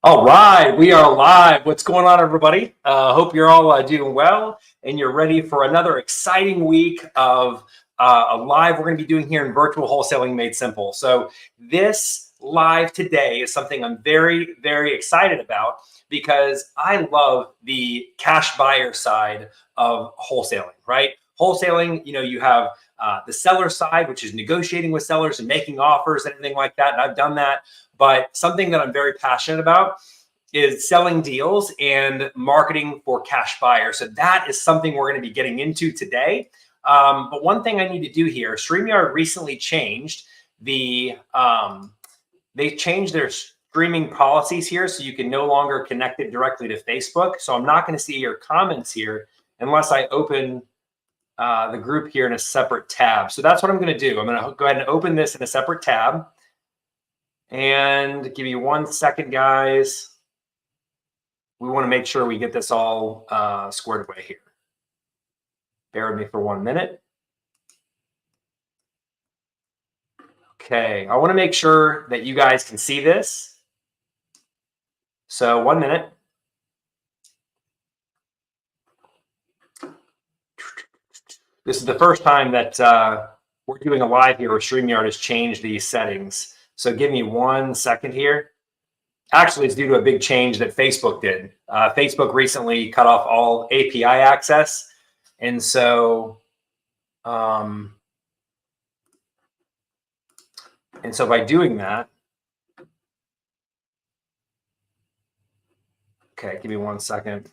All right, we are live. What's going on, everybody? Hope you're all doing well and you're ready for another exciting week of a live we're going to be doing here in Virtual Wholesaling Made Simple. So this live today is something I'm very, very excited about because I love the cash buyer side of wholesaling, right? Wholesaling, you have the seller side, which is negotiating with sellers and making offers and everything like that. And I've done that. But something that I'm very passionate about is selling deals and marketing for cash buyers. So that is something we're going to be getting into today. But one thing I need to do here, StreamYard recently changed they changed their streaming policies here. So you can no longer connect it directly to Facebook. So I'm not going to see your comments here unless I open the group here in a separate tab. So that's what I'm going to do. I'm going to go ahead and open this in a separate tab. And give me 1 second, guys. We want to make sure we get this all squared away here. Bear with me for 1 minute. Okay, I want to make sure that you guys can see this. So 1 minute. This is the first time that we're doing a live here where StreamYard has changed these settings. So give me 1 second here. Actually, it's due to a big change that Facebook did. Facebook recently cut off all API access. And so, by doing that, okay, give me 1 second.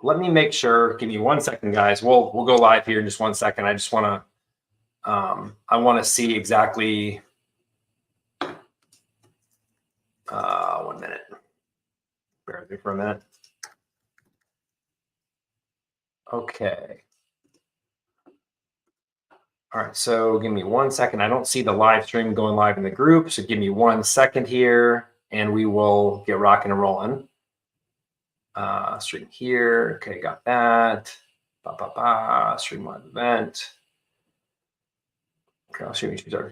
Let me make sure, give me 1 second, guys. We'll go live here in just 1 second. I just want to, I want to see exactly 1 minute. Bear with me for a minute. Okay. All right, so give me 1 second. I don't see the live stream going live in the group, so give me 1 second here, and we will get rocking and rolling. Stream here. Okay, got that. Stream live event. Okay, I'll stream your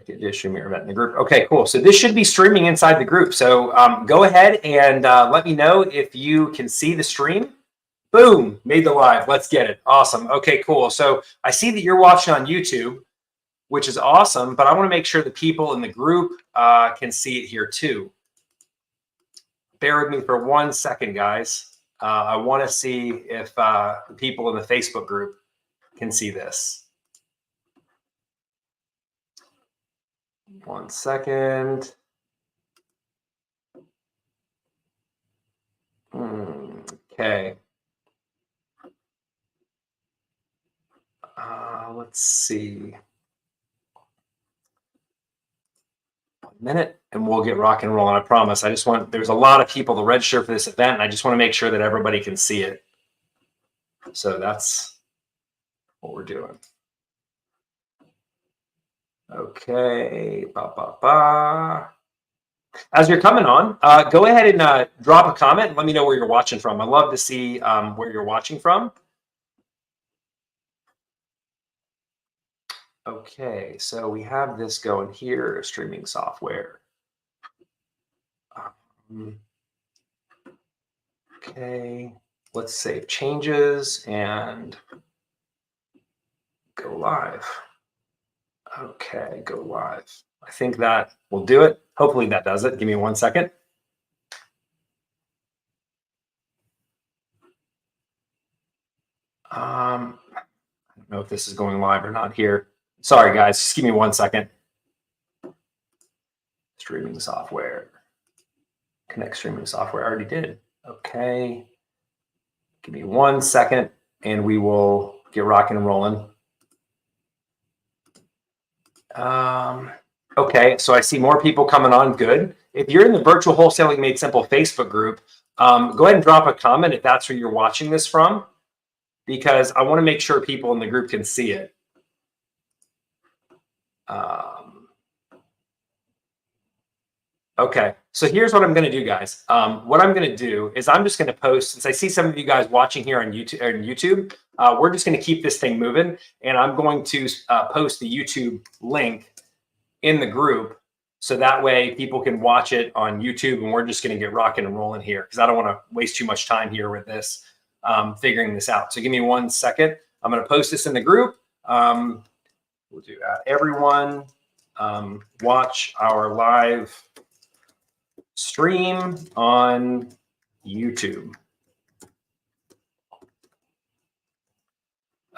event in the group. Okay, cool. So this should be streaming inside the group. So go ahead and let me know if you can see the stream. Boom, made the live. Let's get it. Awesome. Okay, cool. So I see that you're watching on YouTube, which is awesome, but I want to make sure the people in the group can see it here too. Bear with me for 1 second, guys. I want to see if people in the Facebook group can see this. 1 second. Okay. Let's see. 1 minute and we'll get rock and rolling. I promise. There's a lot of people to register for this event, and I just want to make sure that everybody can see it. So that's what we're doing. Okay. As you're coming on, go ahead and drop a comment and let me know where you're watching from. I'd love to see where you're watching from. Okay, so we have this going here, streaming software. Okay, let's save changes and go live. Okay, go live. I think that will do it. Hopefully that does it. Give me 1 second. I don't know if this is going live or not here. Sorry, guys. Just give me 1 second. Streaming software. Connect streaming software. I already did. Okay. Give me 1 second, and we will get rocking and rolling. Okay, so I see more people coming on. Good. If you're in the Virtual Wholesaling Made Simple Facebook group, go ahead and drop a comment if that's where you're watching this from, because I want to make sure people in the group can see it. Okay, so here's what I'm going to do, guys. What I'm going to do is I'm just going to post, since I see some of you guys watching here on YouTube, we're just going to keep this thing moving, and I'm going to post the YouTube link in the group So that way people can watch it on YouTube, and we're just going to get rocking and rolling here because I don't want to waste too much time here with this, figuring this out. So give me 1 second. I'm going to post this in the group. We'll do that. Everyone, watch our live stream on YouTube.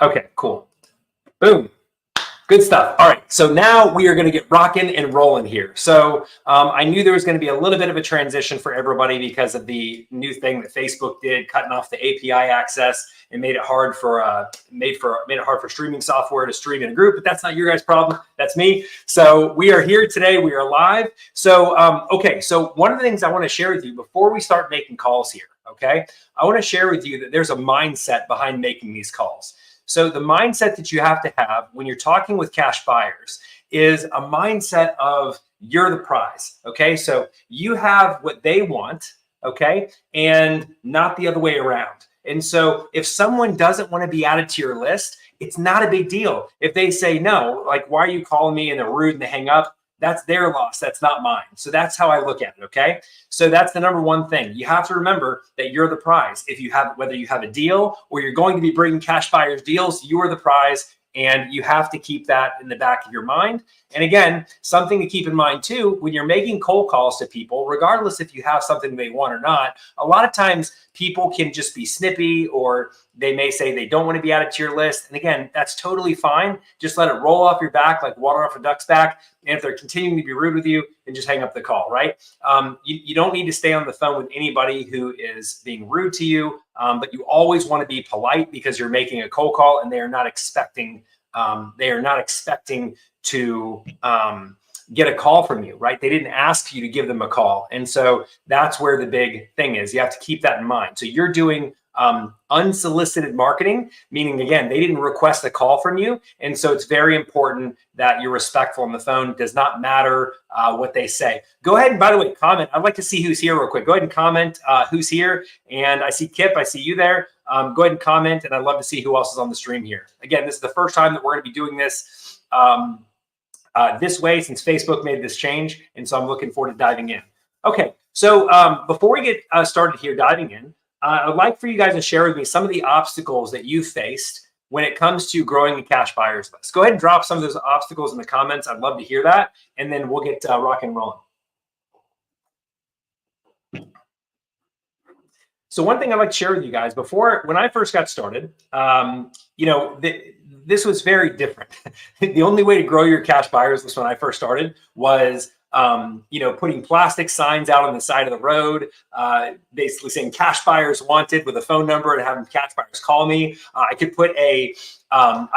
Okay, cool. Boom. Good stuff. All right, so now we are going to get rocking and rolling here. So I knew there was going to be a little bit of a transition for everybody because of the new thing that Facebook did, cutting off the API access and made it hard for made it hard for streaming software to stream in a group. But that's not your guys' problem. That's me. So we are here today. We are live. So okay. So one of the things I want to share with you before we start making calls here. Okay, I want to share with you that there's a mindset behind making these calls. So the mindset that you have to have when you're talking with cash buyers is a mindset of you're the prize. Okay. So you have what they want. Okay. And not the other way around. And so if someone doesn't want to be added to your list, it's not a big deal. If they say no, like, why are you calling me, and they're rude and they hang up, that's their loss. That's not mine. So that's how I look at it. Okay. So that's the number one thing. You have to remember that you're the prize. If you have, whether you have a deal or you're going to be bringing cash buyers deals, you are the prize. And you have to keep that in the back of your mind. And again, something to keep in mind too, when you're making cold calls to people, regardless if you have something they want or not, a lot of times people can just be snippy, or they may say they don't want to be added to your list. And again, that's totally fine. Just let it roll off your back like water off a duck's back. And if they're continuing to be rude with you, then just hang up the call, right? You don't need to stay on the phone with anybody who is being rude to you, but you always want to be polite because you're making a cold call and they are not expecting to get a call from you, right? They didn't ask you to give them a call. And so that's where the big thing is. You have to keep that in mind. So you're doing unsolicited marketing, meaning, again, they didn't request a call from you. And so it's very important that you're respectful on the phone. It does not matter what they say. Go ahead and, by the way, comment. I'd like to see who's here real quick. Go ahead and comment who's here. And I see Kip, I see you there. Go ahead and comment, and I'd love to see who else is on the stream here. Again, this is the first time that we're going to be doing this this way since Facebook made this change. And so I'm looking forward to diving in. Okay, so before we get started here diving in, I'd like for you guys to share with me some of the obstacles that you faced when it comes to growing the cash buyers list. Go ahead and drop some of those obstacles in the comments. I'd love to hear that. And then we'll get rock and rolling. So one thing I'd like to share with you guys when I first got started, this was very different. The only way to grow your cash buyers list when I first started was putting plastic signs out on the side of the road, basically saying cash buyers wanted with a phone number and having cash buyers call me. I could put an ad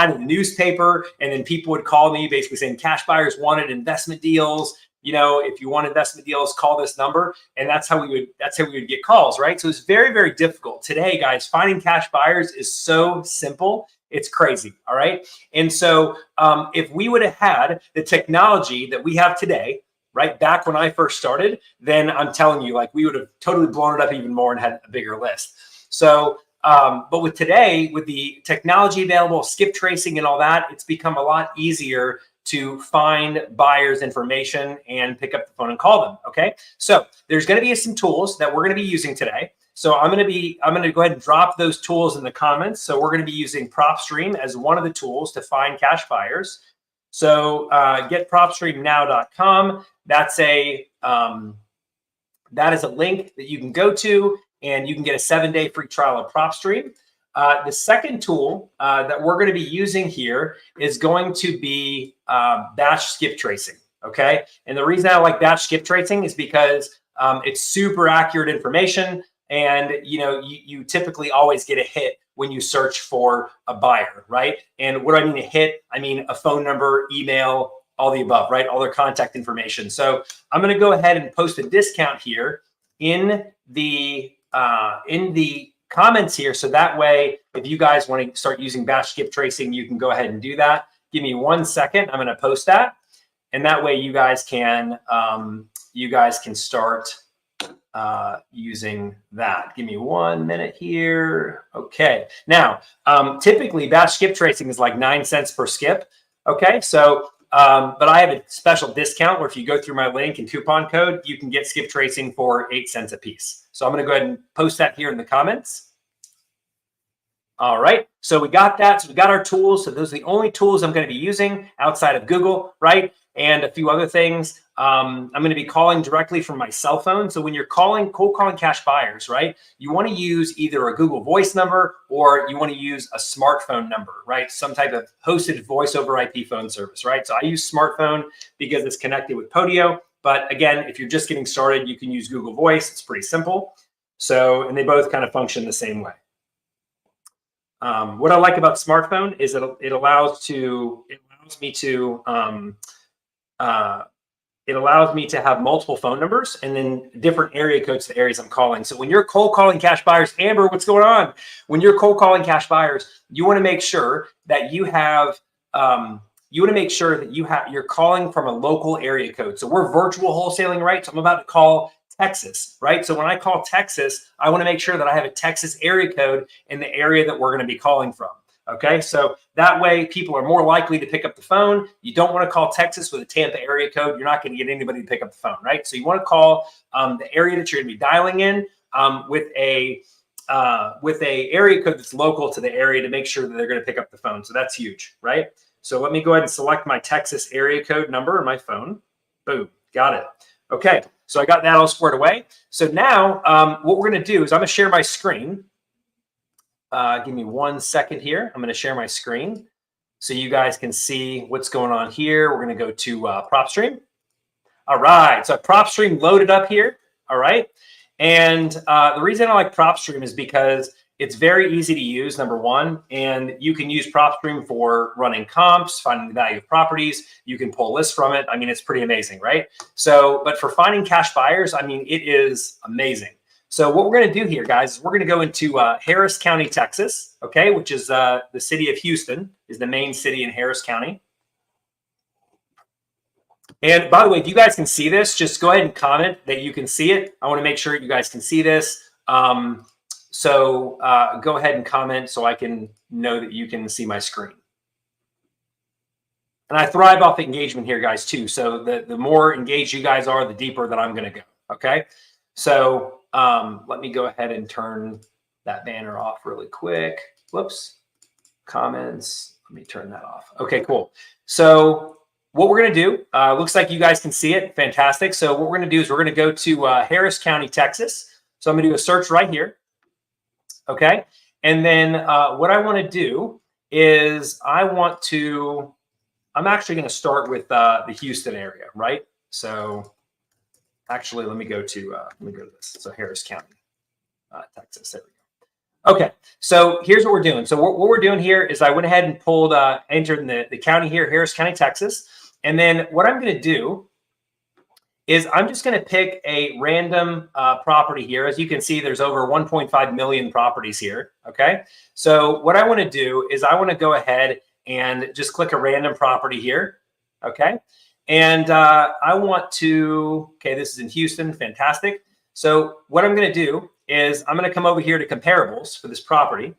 in the newspaper, and then people would call me basically saying cash buyers wanted investment deals. If you want investment deals, call this number. And that's how we would get calls, right? So it's very, very difficult. Today, guys, finding cash buyers is so simple. It's crazy. All right. And so if we would have had the technology that we have today, right, back when I first started, then I'm telling you, like, we would have totally blown it up even more and had a bigger list. So, but with today, with the technology available, skip tracing and all that, it's become a lot easier to find buyers' information and pick up the phone and call them. Okay. So there's going to be some tools that we're going to be using today. So I'm going to go ahead and drop those tools in the comments. So we're going to be using PropStream as one of the tools to find cash buyers. So getpropstreamnow.com. That is a link that you can go to, and you can get a 7-day free trial of PropStream. The second tool that we're going to be using here is going to be BatchSkiptracing. Okay. And the reason I like BatchSkiptracing is because it's super accurate information. And, you typically always get a hit when you search for a buyer, right? And what do I mean a hit? I mean a phone number, email, all the above, right? All their contact information. So I'm going to go ahead and post a discount here in the comments here. So that way, if you guys want to start using BatchSkiptracing, you can go ahead and do that. Give me 1 second. I'm going to post that. And that way you guys can start using that. Give me 1 minute here. Okay. Now, typically BatchSkiptracing is like 9 cents per skip. Okay. So But I have a special discount where if you go through my link and coupon code, you can get skip tracing for 8 cents a piece. So I'm going to go ahead and post that here in the comments. All right, so we got that. So we got our tools. So those are the only tools I'm going to be using outside of Google, right? And a few other things. I'm going to be calling directly from my cell phone. So when you're cold calling cash buyers, right, you want to use either a Google Voice number or you want to use a smartphone number, right? Some type of hosted voice over IP phone service, right? So I use smartphone because it's connected with Podio. But again, if you're just getting started, you can use Google Voice. It's pretty simple. So, and they both kind of function the same way. What I like about smartphone is it allows me to have multiple phone numbers and then different area codes to the areas I'm calling. So when you're cold calling cash buyers, Amber, what's going on? When you're cold calling cash buyers, you want to make sure that you're calling from a local area code. So we're virtual wholesaling, right? So I'm about to call Texas, right? So when I call Texas, I want to make sure that I have a Texas area code in the area that we're going to be calling from. Okay, so that way people are more likely to pick up the phone. You don't want to call Texas with a Tampa area code. You're not going to get anybody to pick up the phone, right? So you want to call the area that you're going to be dialing in with a area code that's local to the area to make sure that they're going to pick up the phone. So that's huge, right? So let me go ahead and select my Texas area code number in my phone. Boom, got it. Okay, so I got that all squared away. So now what we're going to do is I'm going to share my screen. Give me 1 second here. I'm going to share my screen so you guys can see what's going on here. We're going to go to PropStream. All right, so PropStream loaded up here. All right, and the reason I like PropStream is because it's very easy to use, number one, and you can use PropStream for running comps, finding the value of properties. You can pull lists from it. I mean, it's pretty amazing, right? So, but for finding cash buyers, I mean, it is amazing. So what we're going to do here, guys, is we're going to go into Harris County, Texas, okay, which is the city of Houston, is the main city in Harris County. And by the way, if you guys can see this, just go ahead and comment that you can see it. I want to make sure you guys can see this. So go ahead and comment so I can know that you can see my screen. And I thrive off engagement here, guys, too. So the more engaged you guys are, the deeper that I'm going to go, okay? So let me go ahead and turn that banner off really quick. Whoops, comments, let me turn that off. Okay, cool. So what we're going to do, looks like you guys can see it. Fantastic. So what we're going to do is we're going to go to Harris County, Texas. So I'm going to do a search right here. Okay. And then what I want to do is I'm actually going to start with the Houston area, right? So actually, let me go to this. So Harris County, Texas. There we go. Okay, so here's what we're doing. So what we're doing here is I went ahead and entered the county here, Harris County, Texas. And then what I'm going to do is I'm just going to pick a random property here. As you can see, there's over 1.5 million properties here. Okay, so what I want to do is I want to go ahead and just click a random property here. Okay. And I want to, okay, this is in Houston, fantastic. So what I'm going to do is I'm going to come over here to comparables for this property.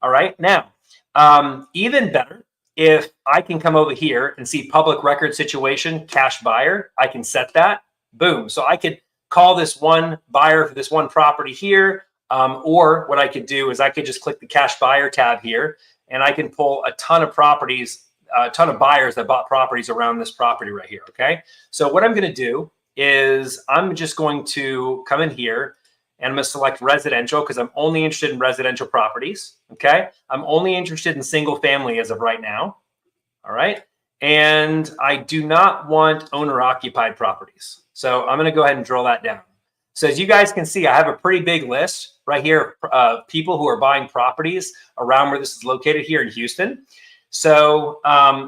All right, now, even better, if I can come over here and see public record situation, cash buyer, I can set that, boom. So I could call this one buyer for this one property here, or what I could do is I could just click the cash buyer tab here, and I can pull a ton of properties, a ton of buyers that bought properties around this property right here, okay? So what I'm going to do is I'm just going to come in here and I'm going to select residential because I'm only interested in residential properties, okay? I'm only interested in single family as of right now, all right? And I do not want owner-occupied properties. So I'm going to go ahead and drill that down. So as you guys can see, I have a pretty big list right here of people who are buying properties around where this is located here in Houston. So,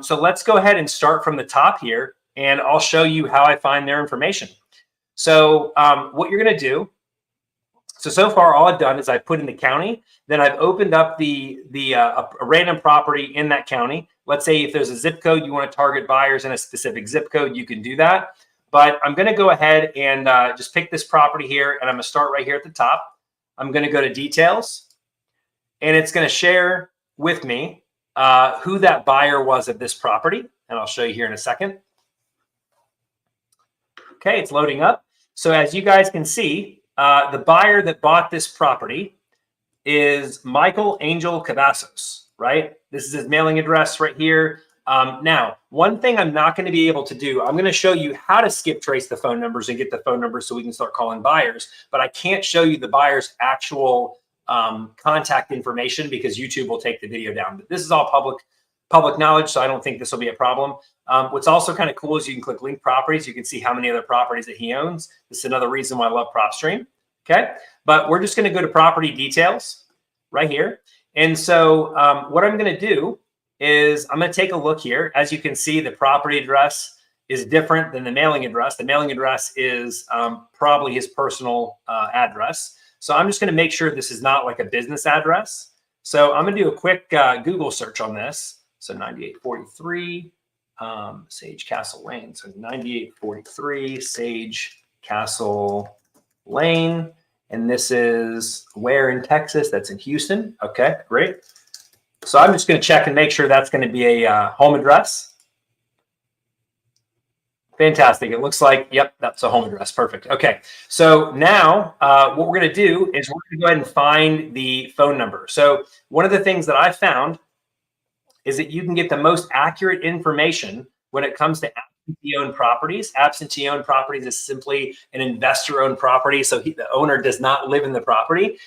so let's go ahead and start from the top here, and I'll show you how I find their information. So what you're going to do, so far all I've done is I've put in the county, then I've opened up a random property in that county. Let's say if there's a zip code, you want to target buyers in a specific zip code, you can do that. But I'm going to go ahead and just pick this property here, and I'm going to start right here at the top. I'm going to go to details, and it's going to share with me who that buyer was of this property. and I'll show you here in a second. Okay, it's loading up. So as you guys can see, the buyer that bought this property is Michael Angel Cavazos, right? This is his mailing address right here. Now, one thing I'm not going to be able to do, I'm going to show you how to skip trace the phone numbers and get the phone numbers so we can start calling buyers, but I can't show you the buyer's actual contact information because YouTube will take the video down. But this is all public knowledge, so I don't think this will be a problem. What's also kind of cool is you can click link properties. You can see how many other properties that he owns. This is another reason why I love PropStream. Okay, but we're just going to go to property details right here. And so what I'm going to do is I'm going to take a look here. As you can see, the property address is different than the mailing address. The mailing address is probably his personal address. So I'm just going to make sure this is not like a business address. So I'm going to do a quick Google search on this. So 9843 Sage Castle Lane. So 9843 Sage Castle Lane. And this is where in Texas? That's in Houston. Okay, great. So I'm just going to check and make sure that's going to be a home address. Fantastic. It looks like, yep, that's a home address. Perfect. Okay. So now what we're going to do is we're going to go ahead and find the phone number. So one of the things that I found is that you can get the most accurate information when it comes to absentee-owned properties. Absentee-owned properties is simply an investor-owned property, so the owner does not live in the property.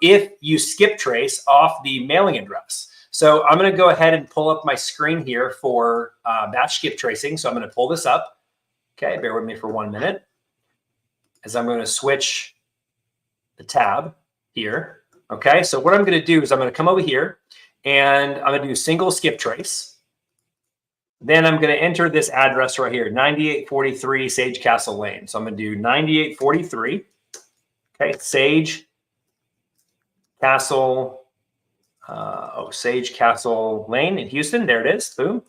If you skip trace off the mailing address. So I'm going to go ahead and pull up my screen here for batch skip tracing. So I'm going to pull this up. Okay, bear with me for 1 minute as I'm going to switch the tab here. Okay, so what I'm going to do is I'm going to come over here and I'm going to do single skip trace. Then I'm going to enter this address right here, 9843 Sage Castle Lane. So I'm going to do 9843, okay, Sage Castle, Sage Castle Lane in Houston. There it is, boom.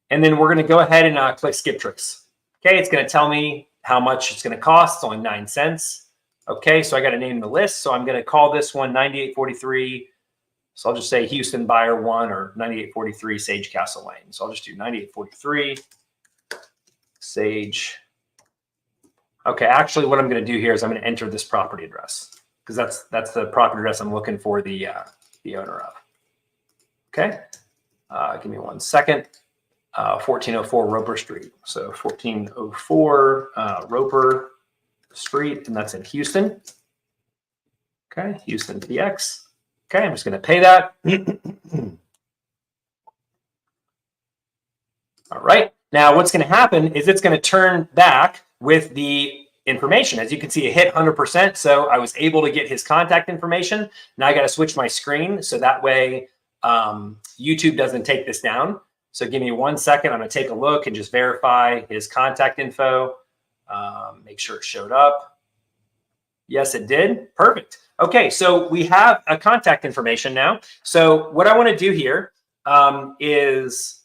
And then we're going to go ahead and click skip trace. Okay, it's going to tell me how much it's going to cost. It's only 9 cents. Okay, so I got to name the list. So I'm going to call this one 9843. So I'll just say Houston Buyer 1 or 9843 Sage Castle Lane. So I'll just do 9843 Sage. Okay, actually what I'm going to do here is I'm going to enter this property address because that's the property address I'm looking for the owner of. Okay, give me 1 second. 1404 Roper Street. So 1404 Roper Street, and that's in Houston. Okay, Houston PX. Okay, I'm just going to pay that. All right. Now, what's going to happen is it's going to turn back with the information. As you can see, it hit 100%. So I was able to get his contact information. Now I got to switch my screen so that way YouTube doesn't take this down. So give me 1 second. I'm going to take a look and just verify his contact info. Make sure it showed up. Yes, it did. Perfect. Okay, so we have a contact information now. So what I want to do here is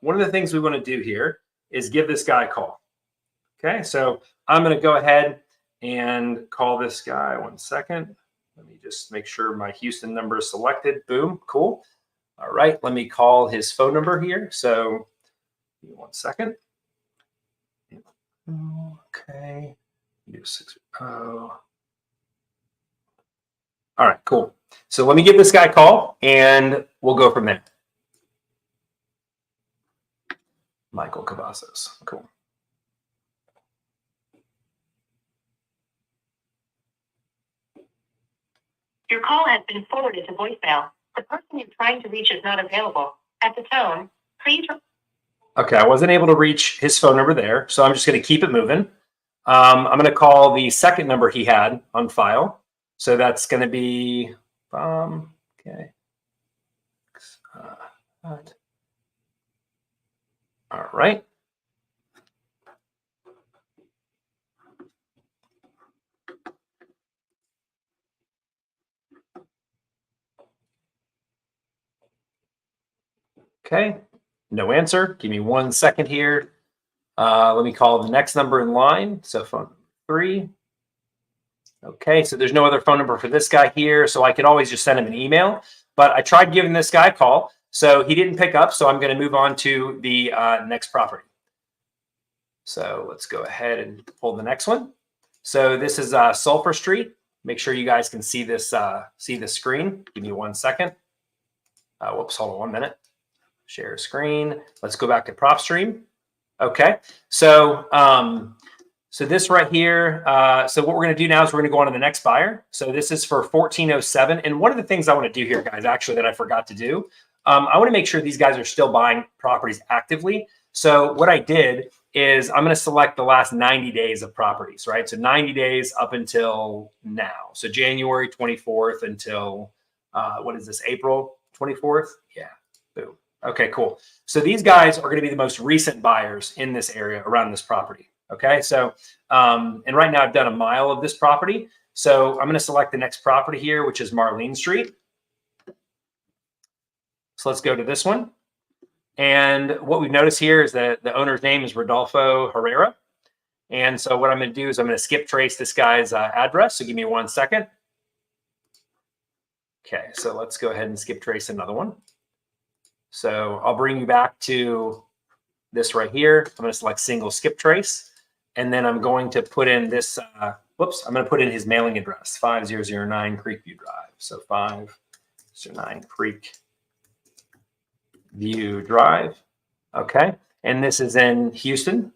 one of the things we want to do here is give this guy a call. Okay, so I'm going to go ahead and call this guy. 1 second. Let me just make sure my Houston number is selected. Boom, cool. All right, let me call his phone number here. So give me 1 second. Okay. 60. All right, cool. So let me give this guy a call and we'll go from there. Michael Cavazos. Cool. Your call has been forwarded to voicemail. The person you're trying to reach is not available. At the tone, please. Okay, I wasn't able to reach his phone number there, so I'm just going to keep it moving. I'm going to call the second number he had on file. So that's going to be, okay. All right. Okay, no answer. Give me 1 second here. Let me call the next number in line. So phone 3. Okay, so there's no other phone number for this guy here. So I could always just send him an email. But I tried giving this guy a call. So he didn't pick up. So I'm going to move on to the next property. So let's go ahead and pull the next one. So this is Sulphur Street. Make sure you guys can see this, see the screen. Give me 1 second. Whoops, hold on 1 minute. Share screen. Let's go back to PropStream. Okay, so so this right here. So what we're going to do now is we're going to go on to the next buyer. So this is for 1407. And one of the things I want to do here, guys, actually that I forgot to do, I want to make sure these guys are still buying properties actively. So what I did is I'm going to select the last 90 days of properties, right? So 90 days up until now. So January 24th until, what is this, April 24th? Yeah, boom. Okay, cool. So these guys are going to be the most recent buyers in this area around this property. Okay, so, and right now I've done a mile of this property. So I'm going to select the next property here, which is Marlene Street. So let's go to this one. And what we've noticed here is that the owner's name is Rodolfo Herrera. And so what I'm going to do is I'm going to skip trace this guy's address. So give me 1 second. Okay, so let's go ahead and skip trace another one. So I'll bring you back to this right here. I'm going to select single skip trace. And then I'm going to put in this, whoops, I'm going to put in his mailing address, 5009 Creekview Drive. So 5009 Creekview Drive. Okay. And this is in Houston.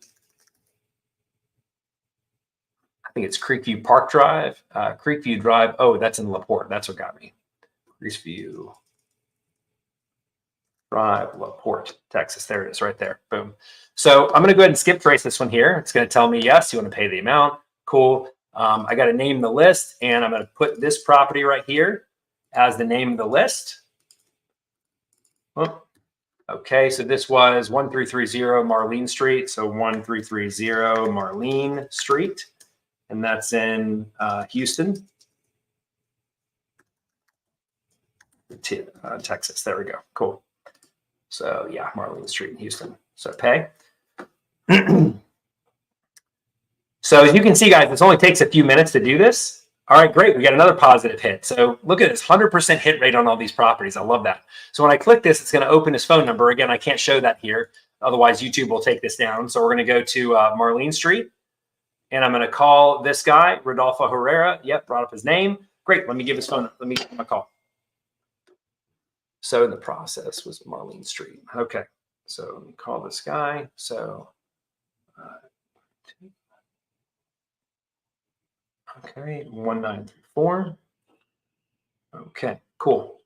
I think it's Creekview Park Drive, Creekview Drive. Oh, that's in LaPorte. That's what got me. Creekview Drive, LaPorte, Texas. There it is right there. Boom. So I'm going to go ahead and skip trace this one here. It's going to tell me, yes, you want to pay the amount. Cool. I got to name the list, and I'm going to put this property right here as the name of the list. Oh, okay. So this was 1330 Marlene Street. So 1330 Marlene Street. And that's in Houston, Texas. There we go. Cool. So yeah, Marlene Street in Houston. So pay. So as you can see, guys, this only takes a few minutes to do this. All right, great. We got another positive hit. So look at this 100% hit rate on all these properties. I love that. So when I click this, it's going to open his phone number. Again, I can't show that here. Otherwise, YouTube will take this down. So we're going to go to Marlene Street. And I'm going to call this guy, Rodolfo Herrera. Yep, brought up his name. Great. Let me give his phone. Let me give him a call. So the process was Marlene Street. Okay. So let me call this guy. So, okay, 1934. Okay, cool.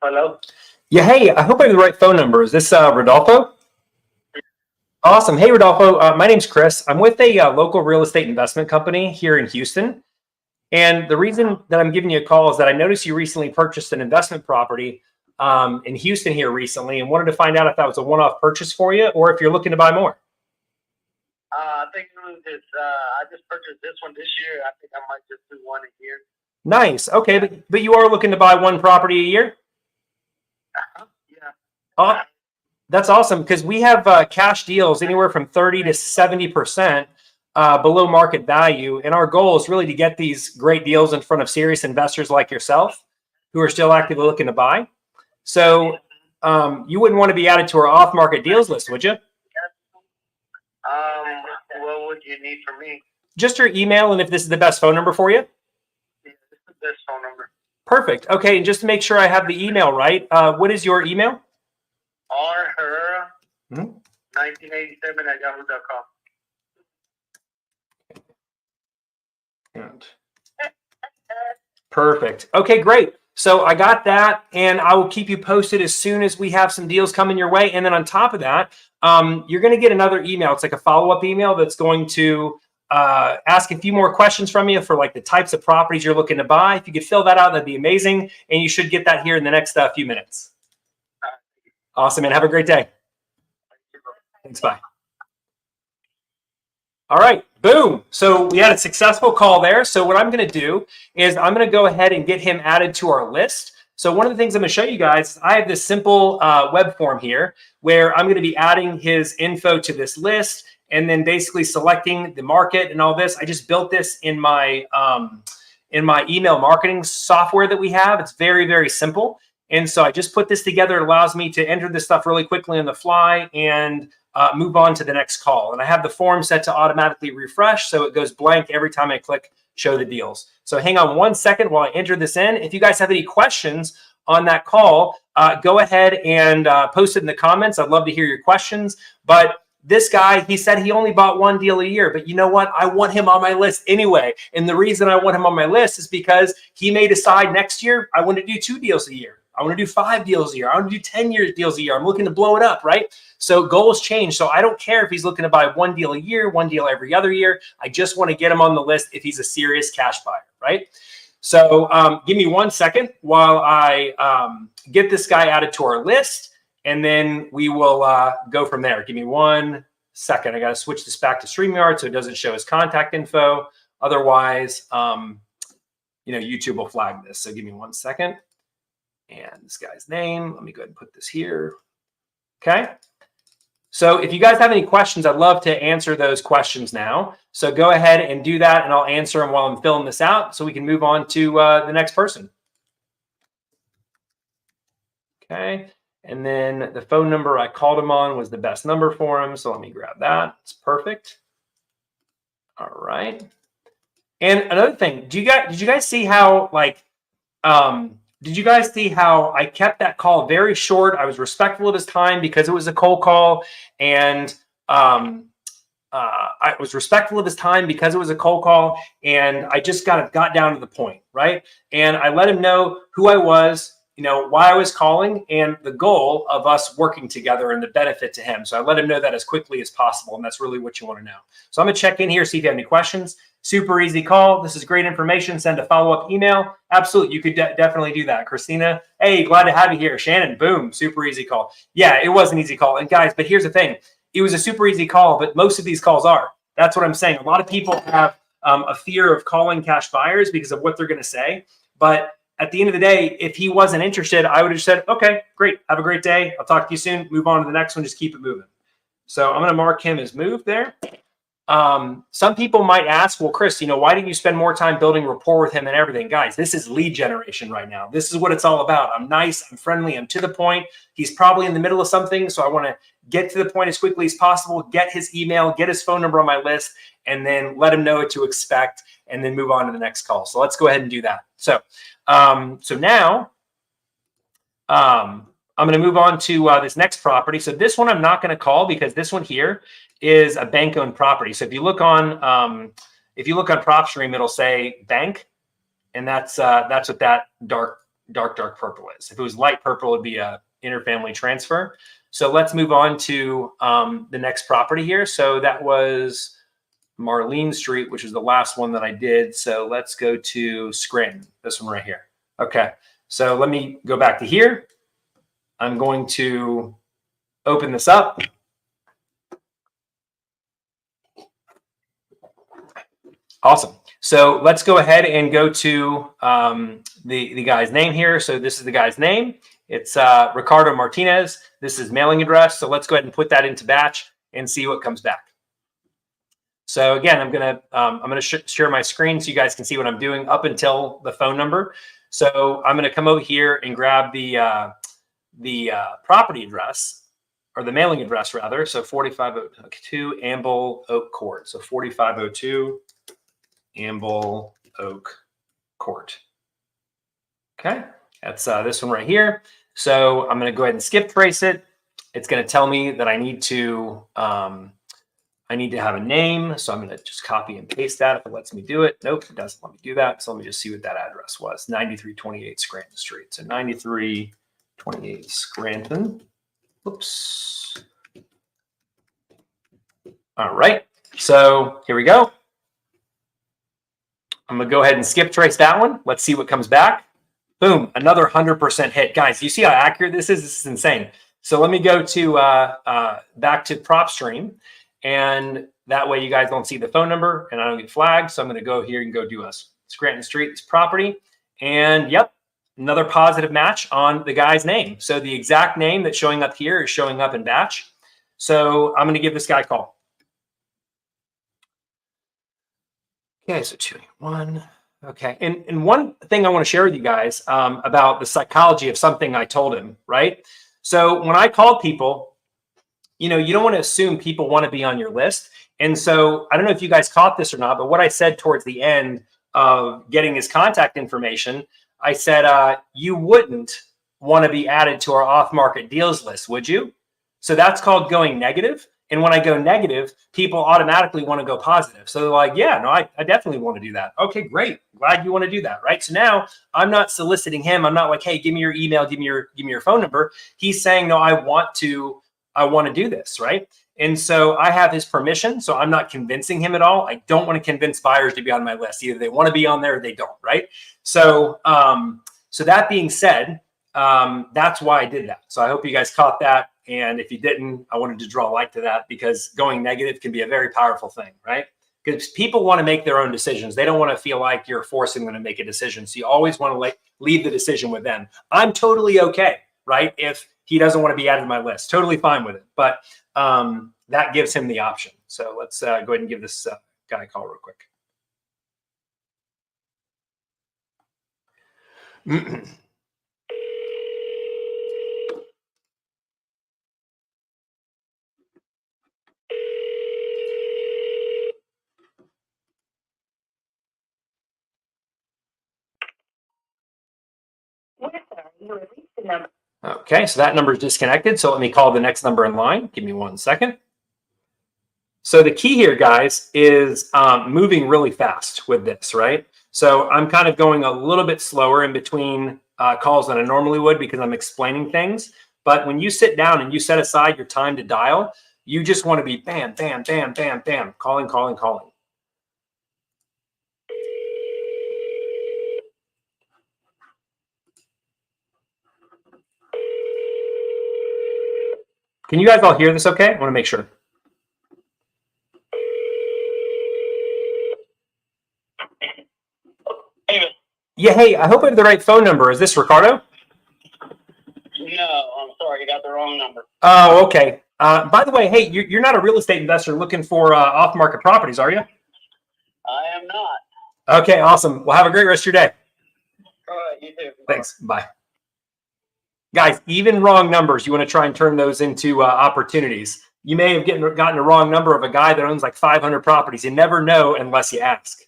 Hello. Yeah, hey, I hope I have the right phone number. Is this Rodolfo? Awesome. Hey, Rodolfo. My name's Chris. I'm with a local real estate investment company here in Houston. And the reason that I'm giving you a call is that I noticed you recently purchased an investment property in Houston here recently, and wanted to find out if that was a one-off purchase for you or if you're looking to buy more. I think it was this. I just purchased this one this year. I think I might just do one a year. Nice. Okay, but you are looking to buy one property a year? Yeah. Oh, that's awesome, because we have cash deals anywhere from 30 to 70% below market value. And our goal is really to get these great deals in front of serious investors like yourself who are still actively looking to buy. So you wouldn't want to be added to our off-market deals list, would you? What would you need from me? Just your email, and if this is the best phone number for you. Yeah, this is this phone number. Perfect. Okay, and just to make sure I have the email right, what is your email? R Herrera 1987 at yahoo.com. Perfect. Okay, great. So I got that, and I will keep you posted as soon as we have some deals coming your way. And then on top of that, you're going to get another email. It's like a follow-up email that's going to ask a few more questions from you for like the types of properties you're looking to buy. If you could fill that out, that'd be amazing. And you should get that here in the next few minutes. Awesome, man. Have a great day. Thanks. Bye. All right, boom. So we had a successful call there. So what I'm going to do is I'm going to go ahead and get him added to our list. So one of the things I'm going to show you guys, I have this simple web form here where I'm going to be adding his info to this list and then basically selecting the market and all this. I just built this in my email marketing software that we have. It's very, very simple. And so I just put this together. It allows me to enter this stuff really quickly on the fly and move on to the next call. And I have the form set to automatically refresh, so it goes blank every time I click show the deals. So hang on 1 second while I enter this in. If you guys have any questions on that call, go ahead and post it in the comments. I'd love to hear your questions. But this guy, he said he only bought 1 deal a year, but you know what? I want him on my list anyway. And the reason I want him on my list is because he may decide next year, I want to do 2 deals a year. I want to do 5 deals a year. I want to do 10 deals a year. I'm looking to blow it up, right? So goals change. So I don't care if he's looking to buy 1 deal a year, 1 deal every other year. I just want to get him on the list if he's a serious cash buyer, right? So give me 1 second while I get this guy added to our list, and then we will go from there. Give me 1 second. I got to switch this back to StreamYard so it doesn't show his contact info. Otherwise, YouTube will flag this. So give me 1 second. And this guy's name, let me go ahead and put this here. Okay. So if you guys have any questions, I'd love to answer those questions now. So go ahead and do that, and I'll answer them while I'm filling this out so we can move on to the next person. Okay. And then the phone number I called him on was the best number for him. So let me grab that. It's perfect. All right. And another thing, did you guys see how did you guys see how I kept that call very short? I was respectful of his time because it was a cold call, and I was respectful of his time because it was a cold call, and I just got down to the point, right? And I let him know who I was, why I was calling, and the goal of us working together and the benefit to him. So I let him know that as quickly as possible, and that's really what you want to know. So I'm going to check in here, see if you have any questions. Super easy call. This is great information. Send a follow-up email. Absolutely. You could definitely do that. Christina, hey, glad to have you here. Shannon, boom, super easy call. Yeah, it was an easy call. And guys, but here's the thing. It was a super easy call, but most of these calls are. That's what I'm saying. A lot of people have a fear of calling cash buyers because of what they're going to say. But at the end of the day, if he wasn't interested, I would have said, okay, great. Have a great day. I'll talk to you soon. Move on to the next one. Just keep it moving. So I'm going to mark him as moved there. Some people might ask, well, Chris, why didn't you spend more time building rapport with him and everything? Guys, this is lead generation right now. This is what it's all about. I'm nice, I'm friendly, I'm to the point. He's probably in the middle of something, so I want to get to the point as quickly as possible, get his email, get his phone number on my list, and then let him know what to expect, and then move on to the next call. So let's go ahead and do that. So, now I'm going to move on to this next property. So this one I'm not going to call because this one here is a bank-owned property. So if you look on PropStream, it'll say bank, and that's what that dark purple is. If it was light purple, it'd be a interfamily transfer. So let's move on to the next property here. So that was Marlene Street, which is the last one that I did. So let's go to Scranton, this one right here. Okay, so let me go back to here. I'm going to open this up. Awesome. So let's go ahead and go to the guy's name here. So this is the guy's name. It's Ricardo Martinez. This is mailing address. So let's go ahead and put that into batch and see what comes back. So again, I'm gonna share my screen so you guys can see what I'm doing up until the phone number. So I'm gonna come over here and grab the property address, or the mailing address rather. So 4502 Amble Oak Court. So 4502 Amble Oak Court. Okay, that's this one right here. So I'm going to go ahead and skip trace it. It's going to tell me that I need to have a name. So I'm going to just copy and paste that if it lets me do it. Nope, it doesn't let me do that. So let me just see what that address was. 9328 Scranton Street. So 9328 Scranton. Oops. All right. So here we go. I'm going to go ahead and skip trace that one. Let's see what comes back. Boom, another 100% hit. Guys, you see how accurate this is? This is insane. So let me go to back to PropStream, and that way you guys don't see the phone number and I don't get flagged. So I'm going to go here and go do a Scranton Street property. And yep, another positive match on the guy's name. So the exact name that's showing up here is showing up in Batch. So I'm going to give this guy a call. Okay, so 281. Okay, and one thing I want to share with you guys about the psychology of something I told him, right? So when I called people, you know, you don't want to assume people want to be on your list. And so I don't know if you guys caught this or not, but what I said towards the end of getting his contact information, I said, you wouldn't want to be added to our off-market deals list, would you? So that's called going negative. And when I go negative, people automatically want to go positive. So they're like, yeah, no, I definitely want to do that. Okay, great. Glad you want to do that, right? So now I'm not soliciting him. I'm not like, hey, give me your email, give me your phone number. He's saying, no, I want to do this, right? And so I have his permission. So I'm not convincing him at all. I don't want to convince buyers to be on my list. Either they want to be on there or they don't, right? So, so that being said, that's why I did that. So I hope you guys caught that. And if you didn't, I wanted to draw light to that because going negative can be a very powerful thing, right? Because people want to make their own decisions. They don't want to feel like you're forcing them to make a decision. So you always want to leave the decision with them. I'm totally okay, right? If he doesn't want to be added to my list, totally fine with it. But that gives him the option. So let's go ahead and give this guy a call real quick. Okay, so that number is disconnected. So let me call the next number in line. Give me 1 second. So the key here, guys, is moving really fast with this, right? So I'm kind of going a little bit slower in between calls than I normally would because I'm explaining things. But when you sit down and you set aside your time to dial, you just want to be bam, bam, bam, bam, bam, calling, calling, calling. Can you guys all hear this okay? I want to make sure. Hey, Yeah, hey, I hope I have the right phone number. Is this Ricardo? no, I'm sorry, you got the wrong number. Oh, okay. By the way, hey, you're not a real estate investor looking for off-market properties, are you? I am not. Okay, awesome. Well, have a great rest of your day. All right, you too. Thanks. Bye. Guys, even wrong numbers, you want to try and turn those into opportunities. You may have gotten a wrong number of a guy that owns like 500 properties. You never know unless you ask.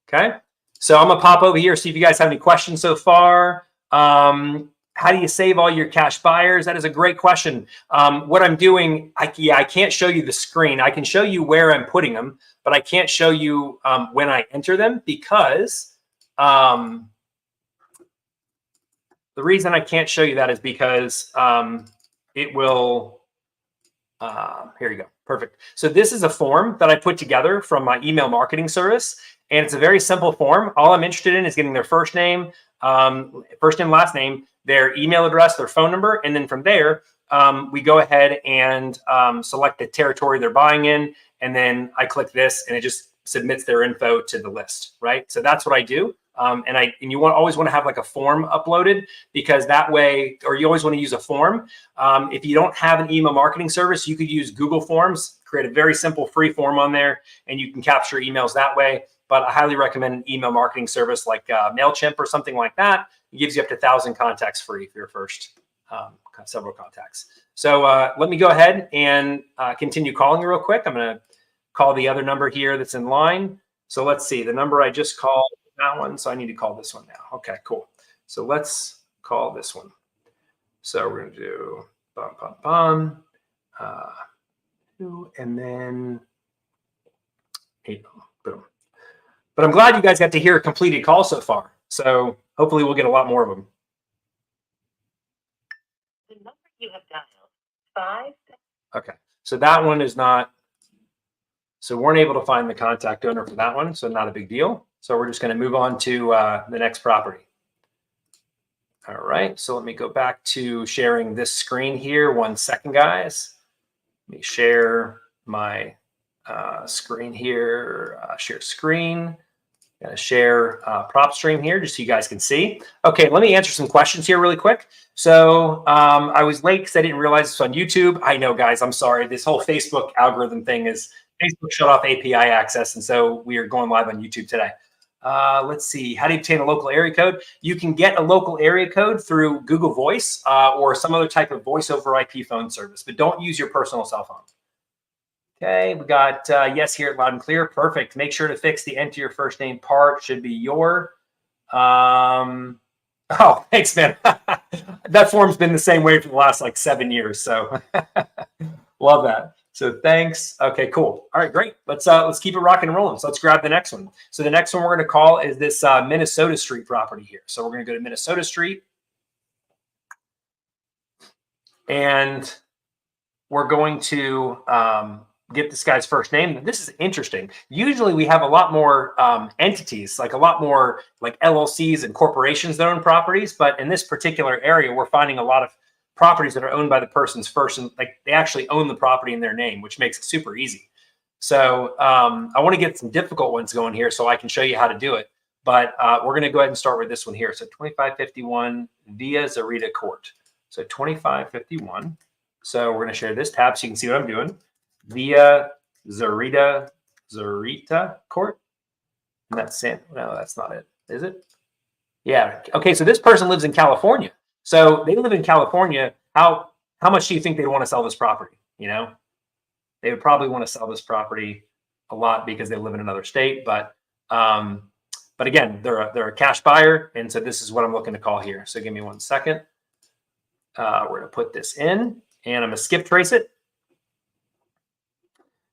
Okay, so I'm going to pop over here, see if you guys have any questions so far. How do you save all your cash buyers? That is a great question. What I'm doing, I can't show you the screen. I can show you where I'm putting them, but I can't show you when I enter them because the reason I can't show you that is because it will, here you go, perfect. So this is a form that I put together from my email marketing service, and it's a very simple form. All I'm interested in is getting their first name, last name, their email address, their phone number, and then from there, we go ahead and select the territory they're buying in, and then I click this, and it just submits their info to the list, right? So that's what I do. And you always want to have like a form uploaded because that way, or you always want to use a form. If you don't have an email marketing service, you could use Google Forms, create a very simple free form on there, and you can capture emails that way. But I highly recommend an email marketing service like MailChimp or something like that. It gives you up to 1,000 contacts free for your first several contacts. So let me go ahead and continue calling real quick. I'm going to call the other number here that's in line. So let's see, the number I just called, that one. So I need to call this one now. Okay, cool. So let's call this one. So we're going to do bum, bum, bum, and then 8, boom. But I'm glad you guys got to hear a completed call so far. So hopefully we'll get a lot more of them. The number you have dialed, 5. Okay, so that one is not, so weren't able to find the contact owner for that one. So not a big deal. So we're just going to move on to the next property. All right, so let me go back to sharing this screen here. 1 second, guys. Let me share my screen here, share screen. Got to share prop stream here just so you guys can see. Okay, let me answer some questions here really quick. So I was late because I didn't realize it's on YouTube. I know, guys, I'm sorry. This whole Facebook algorithm thing is Facebook shut off API access, and so we are going live on YouTube today. Let's see. How do you obtain a local area code? You can get a local area code through Google Voice or some other type of voice over IP phone service, but don't use your personal cell phone. Okay, we got yes here, loud and clear. Perfect. Make sure to fix the enter your first name part. Should be your. Oh, thanks, man. That form's been the same way for the last like 7 years. So love that. So thanks. Okay, cool. All right, great. Let's keep it rocking and rolling. So let's grab the next one. So the next one we're going to call is this Minnesota Street property here. So we're going to go to Minnesota Street, and we're going to get this guy's first name. This is interesting. Usually we have a lot more entities, like a lot more like LLCs and corporations that own properties. But in this particular area, we're finding a lot of properties that are owned by the person's first, and like they actually own the property in their name, which makes it super easy. So I want to get some difficult ones going here so I can show you how to do it. But we're going to go ahead and start with this one here. So 2551 Via Zarita Court. So 2551. So we're going to share this tab so you can see what I'm doing. Via Zarita Court. And that's San. No, that's not it. Is it? Yeah. Okay. So this person lives in California. So they live in California. How much do you think they'd want to sell this property? You know, they would probably want to sell this property a lot because they live in another state. But again, they're a cash buyer, and so this is what I'm looking to call here. So give me 1 second. We're going to put this in, and I'm going to skip trace it.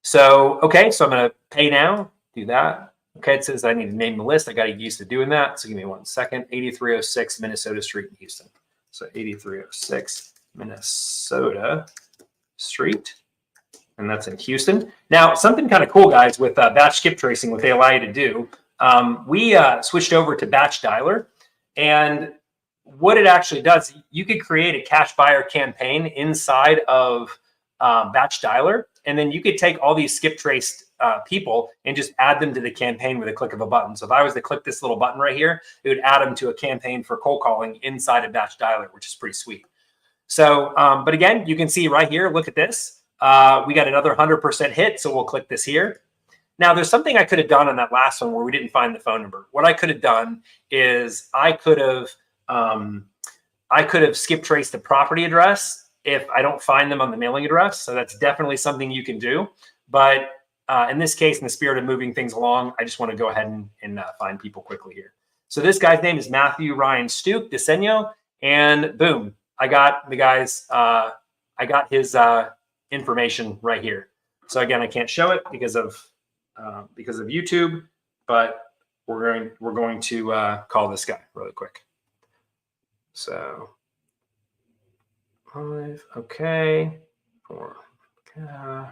So, okay, so I'm going to pay now, do that. Okay, it says I need to name the list. I got to get used to doing that. So give me 1 second. 8306 Minnesota Street in Houston. So 8306 Minnesota Street. And that's in Houston. Now, something kind of cool, guys, with batch skip tracing, what they allow you to do, we switched over to batch dialer. And what it actually does, you could create a cash buyer campaign inside of batch dialer. And then you could take all these skip traced people and just add them to the campaign with a click of a button. So if I was to click this little button right here, it would add them to a campaign for cold calling inside of batch dialer, which is pretty sweet. So, but again, you can see right here, look at this. We got another 100% hit. So we'll click this here. Now there's something I could have done on that last one where we didn't find the phone number. What I could have done is I could have skip traced the property address if I don't find them on the mailing address. So that's definitely something you can do. But in this case, in the spirit of moving things along, I just want to go ahead and find people quickly here. So this guy's name is Matthew Ryan Stuke DeSenio, and boom, I got the guy's, I got his information right here. So again, I can't show it because of YouTube, but we're going to call this guy really quick. So 5, okay, 4, okay,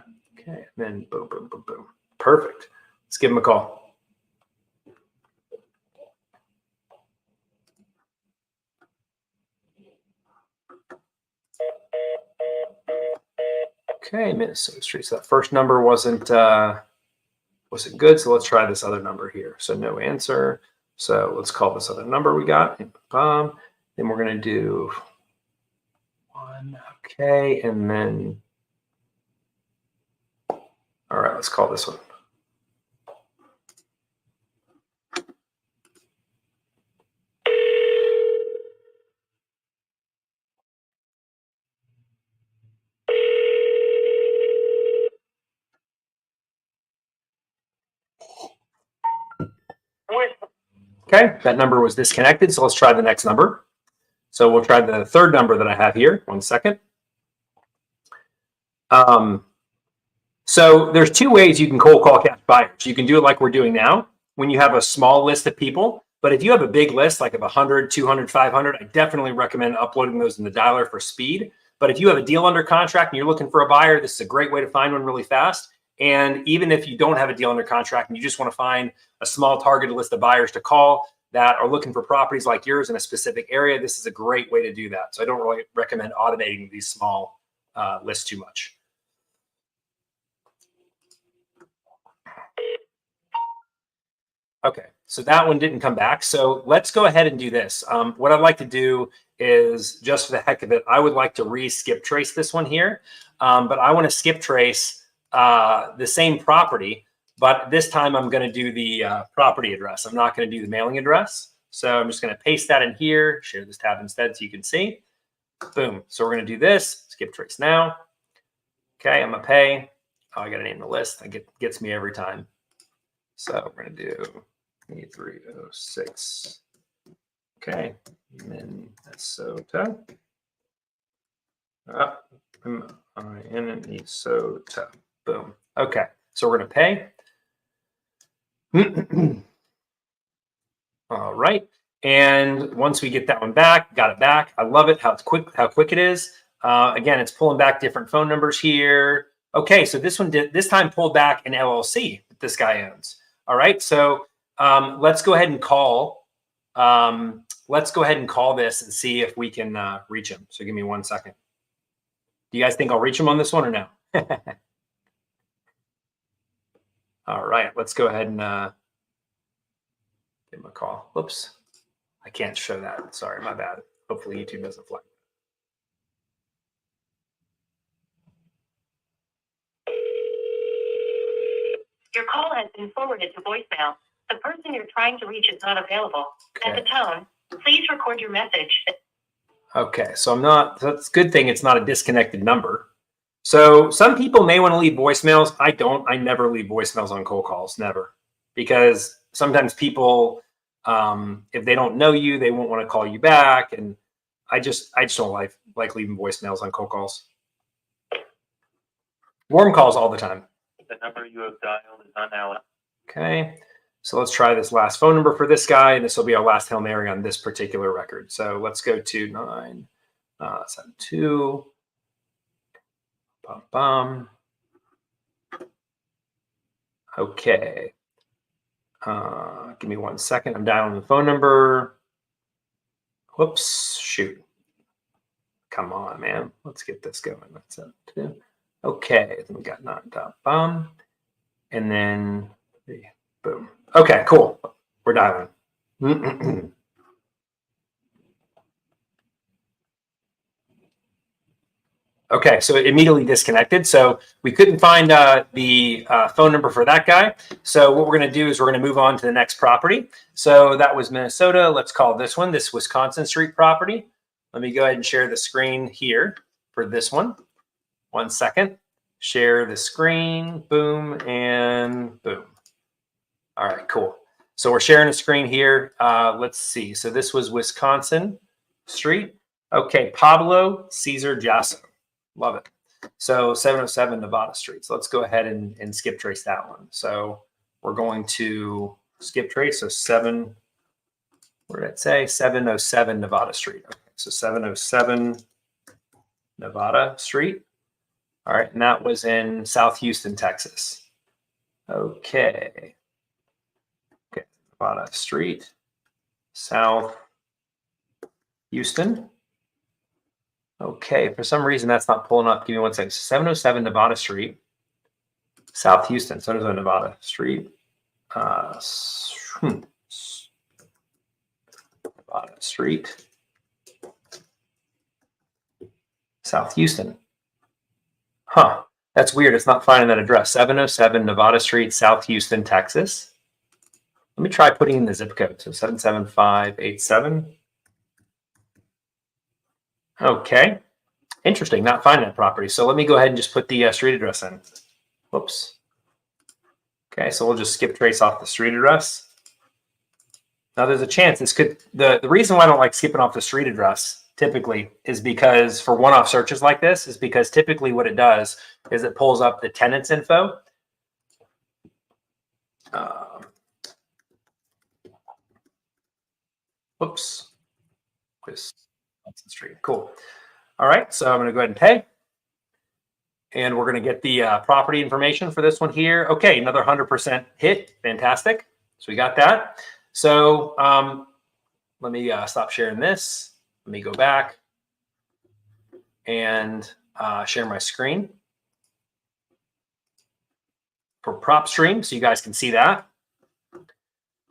and then boom, boom, boom, boom. Perfect. Let's give him a call. Okay, Minnesota Street. So that first number wasn't good. So let's try this other number here. So no answer. So let's call this other number we got. Then we're going to do 1. Okay, and then all right, let's call this one. Okay, that number was disconnected. So let's try the next number. So we'll try the third number that I have here. 1 second. So there's 2 ways you can cold call cash buyers. You can do it like we're doing now when you have a small list of people. But if you have a big list, like of 100, 200, 500, I definitely recommend uploading those in the dialer for speed. But if you have a deal under contract and you're looking for a buyer, this is a great way to find one really fast. And even if you don't have a deal under contract and you just want to find a small targeted list of buyers to call that are looking for properties like yours in a specific area, this is a great way to do that. So I don't really recommend automating these small lists too much. Okay, so that one didn't come back. So let's go ahead and do this. What I'd like to do is, just for the heck of it, I would like to skip trace this one here. But I want to skip trace the same property, but this time I'm going to do the property address. I'm not going to do the mailing address. So I'm just going to paste that in here, share this tab instead so you can see. Boom. So we're going to do this, skip trace now. Okay, I'm going to pay. Oh, I got to name the list. That gets me every time. So we're going to do 306. Okay, Minnesota. Minnesota. Boom. Okay, so we're going to pay. All right. And once we get that one back, got it back. I love it how quick it is. Again, it's pulling back different phone numbers here. Okay, so this one this time pulled back an LLC that this guy owns. All right, so let's go ahead and call. Let's go ahead and call this and see if we can reach him. So give me 1 second. Do you guys think I'll reach him on this one or no? All right, let's go ahead and give him a call. Whoops, I can't show that. Sorry, my bad. Hopefully YouTube doesn't flag. Your call has been forwarded to voicemail. The person you're trying to reach is not available. Okay. At the tone, please record your message. Okay, so that's a good thing it's not a disconnected number. So some people may want to leave voicemails. I don't. I never leave voicemails on cold calls, never. Because sometimes people, if they don't know you, they won't want to call you back. And I just don't like leaving voicemails on cold calls. Warm calls all the time. The number you have dialed is not now. Okay, so let's try this last phone number for this guy, and this will be our last Hail Mary on this particular record. So let's go to 972. Okay. Give me 1 second. I'm dialing the phone number. Whoops, shoot. Come on, man. Let's get this going. That's it. Okay, then we got .bum, and then boom. Okay, cool. We're dialing. Okay, so it immediately disconnected. So we couldn't find the phone number for that guy. So what we're going to do is we're going to move on to the next property. So that was Minnesota. Let's call this one, this Wisconsin Street property. Let me go ahead and share the screen here for this one. 1 second. Share the screen. Boom and boom. All right, cool. So we're sharing a screen here. Let's see. So this was Wisconsin Street. Okay, Pablo Cesar Jasso. Love it. So 707 Nevada Street. So let's go ahead and skip trace that one. So we're going to skip trace. So where did it say? 707 Nevada Street. Okay, so 707 Nevada Street. All right, and that was in South Houston, Texas. Okay. Okay, Nevada Street, South Houston. Okay, for some reason that's not pulling up. Give me 1 second. 707 Nevada Street, South Houston. 707 Nevada Street. Nevada Street, South Houston. Huh, that's weird. It's not finding that address. 707 Nevada Street, South Houston, Texas. Let me try putting in the zip code. So 77587. Okay, interesting. Not finding that property. So let me go ahead and just put the street address in. Whoops. Okay, so we'll just skip trace off the street address. Now there's a chance this could, the reason why I don't like skipping off the street address typically is because for one-off searches like this is because typically what it does is it pulls up the tenant's info. Whoops. Street. Cool. All right, so I'm going to go ahead and pay. And we're going to get the property information for this one here. Okay, another 100% hit. Fantastic. So we got that. So let me stop sharing this. Let me go back and share my screen for prop stream so you guys can see that.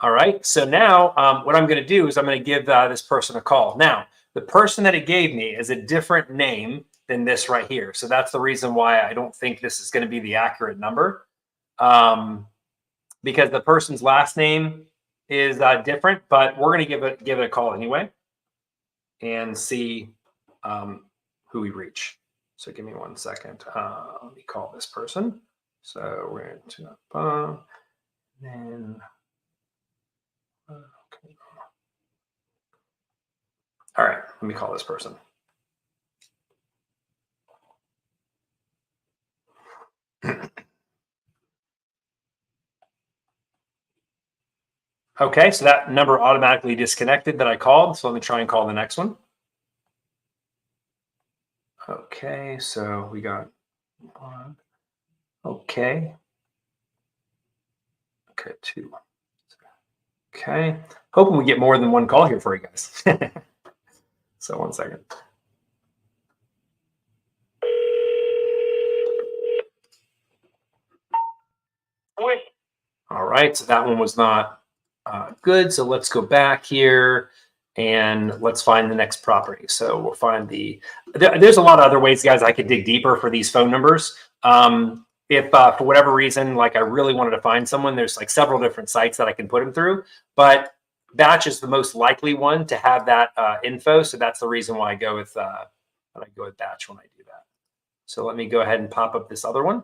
All right. So now what I'm going to do is I'm going to give this person a call. Now, the person that it gave me is a different name than this right here. So that's the reason why I don't think this is going to be the accurate number. Because the person's last name is different, but we're going to give it a call anyway and see who we reach. So give me 1 second. Let me call this person. So we're going to then okay. All right, let me call this person. Okay, so that number automatically disconnected that I called. So let me try and call the next one. Okay, so we got one. Okay. Okay, two. Okay. Hoping we get more than one call here for you guys. So 1 second. All right, so that one was not good. So let's go back here and let's find the next property. So we'll find there's a lot of other ways, guys, I could dig deeper for these phone numbers. If for whatever reason, like I really wanted to find someone, there's like several different sites that I can put them through, but Batch is the most likely one to have that info. So that's the reason why I go with Batch when I do that. So let me go ahead and pop up this other one.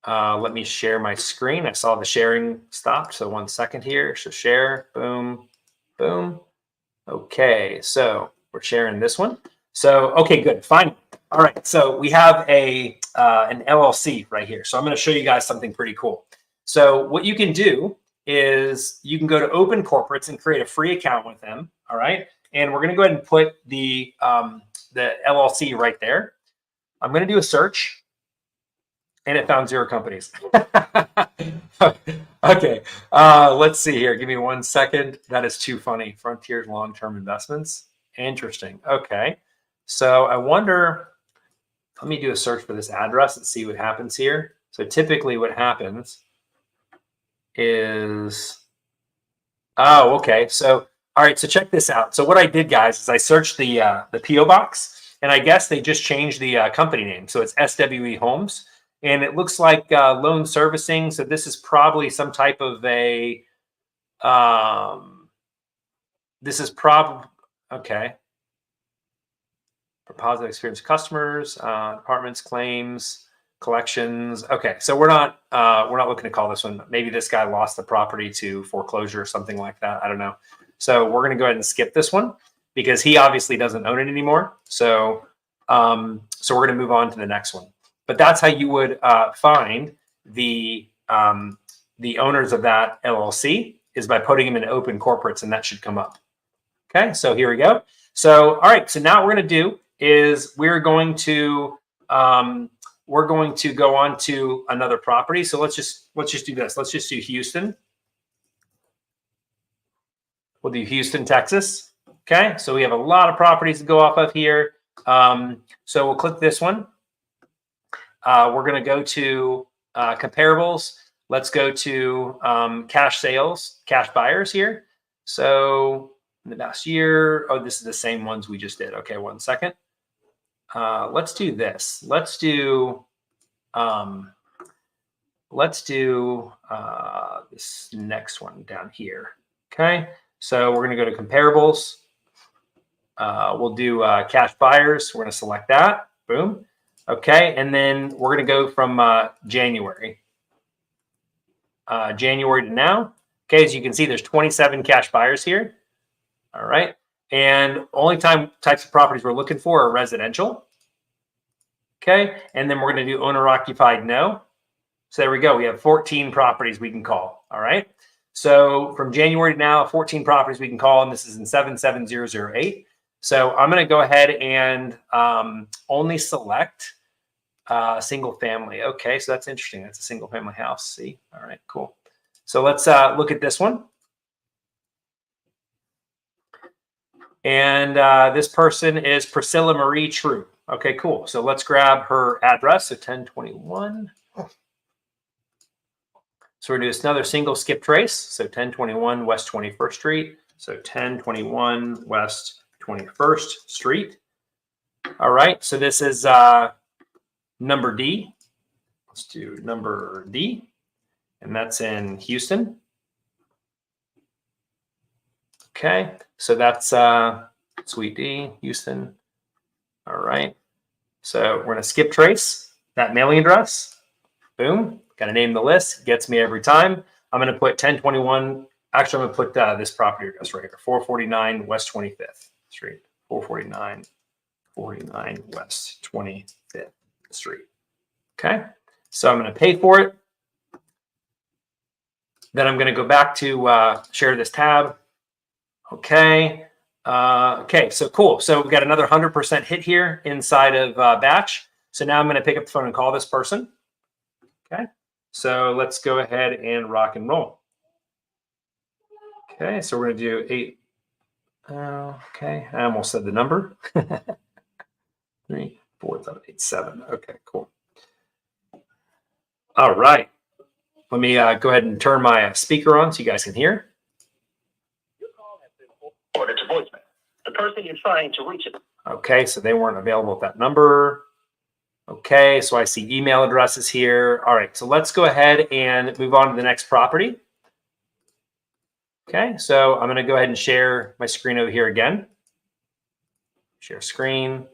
Let me share my screen. I saw the sharing stopped. So 1 second here. So share, boom, boom. Okay, so we're sharing this one. So, okay, good, fine. All right, so we have an LLC right here. So I'm going to show you guys something pretty cool. So what you can do is you can go to Open Corporates and create a free account with them. All right, and we're going to go ahead and put the LLC right there. I'm going to do a search, and it found 0 companies. Okay, let's see here. Give me 1 second. That is too funny. Frontier long-term investments. Interesting. Okay, so I wonder. Let me do a search for this address and see what happens here. So typically what happens is, oh, okay. So, all right, so check this out. So what I did, guys, is I searched the PO box, and I guess they just changed the company name. So it's SWE Homes, and it looks like loan servicing. So this is probably some type of a, okay. For positive experience customers, departments, claims, collections. Okay, so we're not looking to call this one. Maybe this guy lost the property to foreclosure or something like that. I don't know. So we're going to go ahead and skip this one because he obviously doesn't own it anymore. So so we're going to move on to the next one. But that's how you would find the owners of that LLC is by putting them in Open Corporates, and that should come up. Okay, so here we go. So all right, so now what we're going to do is we're going to go on to another property. So let's just do this. Let's just do Houston. We'll do Houston, Texas. Okay, so we have a lot of properties to go off of here. So we'll click this one. We're going to go to comparables. Let's go to cash sales, cash buyers here. So in the last year, oh, this is the same ones we just did. Okay, 1 second. Let's do this. Let's do this next one down here. Okay, so we're going to go to comparables. We'll do cash buyers. We're going to select that. Boom. Okay, and then we're going to go from January to now. Okay, as you can see, there's 27 cash buyers here. All right. And only types of properties we're looking for are residential. Okay. And then we're going to do owner occupied no. So there we go. We have 14 properties we can call. All right. So from January to now, 14 properties we can call, and this is in 77008. So I'm going to go ahead and only select single family. Okay. So that's interesting. That's a single family house. See? All right, cool. So let's look at this one. And this person is Priscilla Marie True. Okay, cool. So let's grab her address. So 1021. So we're going to do another single skip trace. So 1021 West 21st Street. So 1021 West 21st Street. All right. So this is number D. Let's do number D. And that's in Houston. Okay. So that's Suite D, Houston. All right. So we're going to skip trace that mailing address. Boom. Got to name the list. Gets me every time. I'm going to put 1021. Actually, I'm going to put this property address right here. 449 West 25th Street. 449 West 25th Street. Okay. So I'm going to pay for it. Then I'm going to go back to share this tab. Okay. Okay. So cool. So we got another 100% hit here inside of Batch. So now I'm going to pick up the phone and call this person. Okay. So let's go ahead and rock and roll. Okay. So we're going to do 8. Okay. I almost said the number. 3, 4, 8, 7. Okay, cool. All right. Let me go ahead and turn my speaker on so you guys can hear. Your call has been forwarded to voicemail. The person you're trying to reach is. Okay, so they weren't available at that number. Okay, so I see email addresses here. All right, so let's go ahead and move on to the next property. Okay, so I'm going to go ahead and share my screen over here again. Share screen.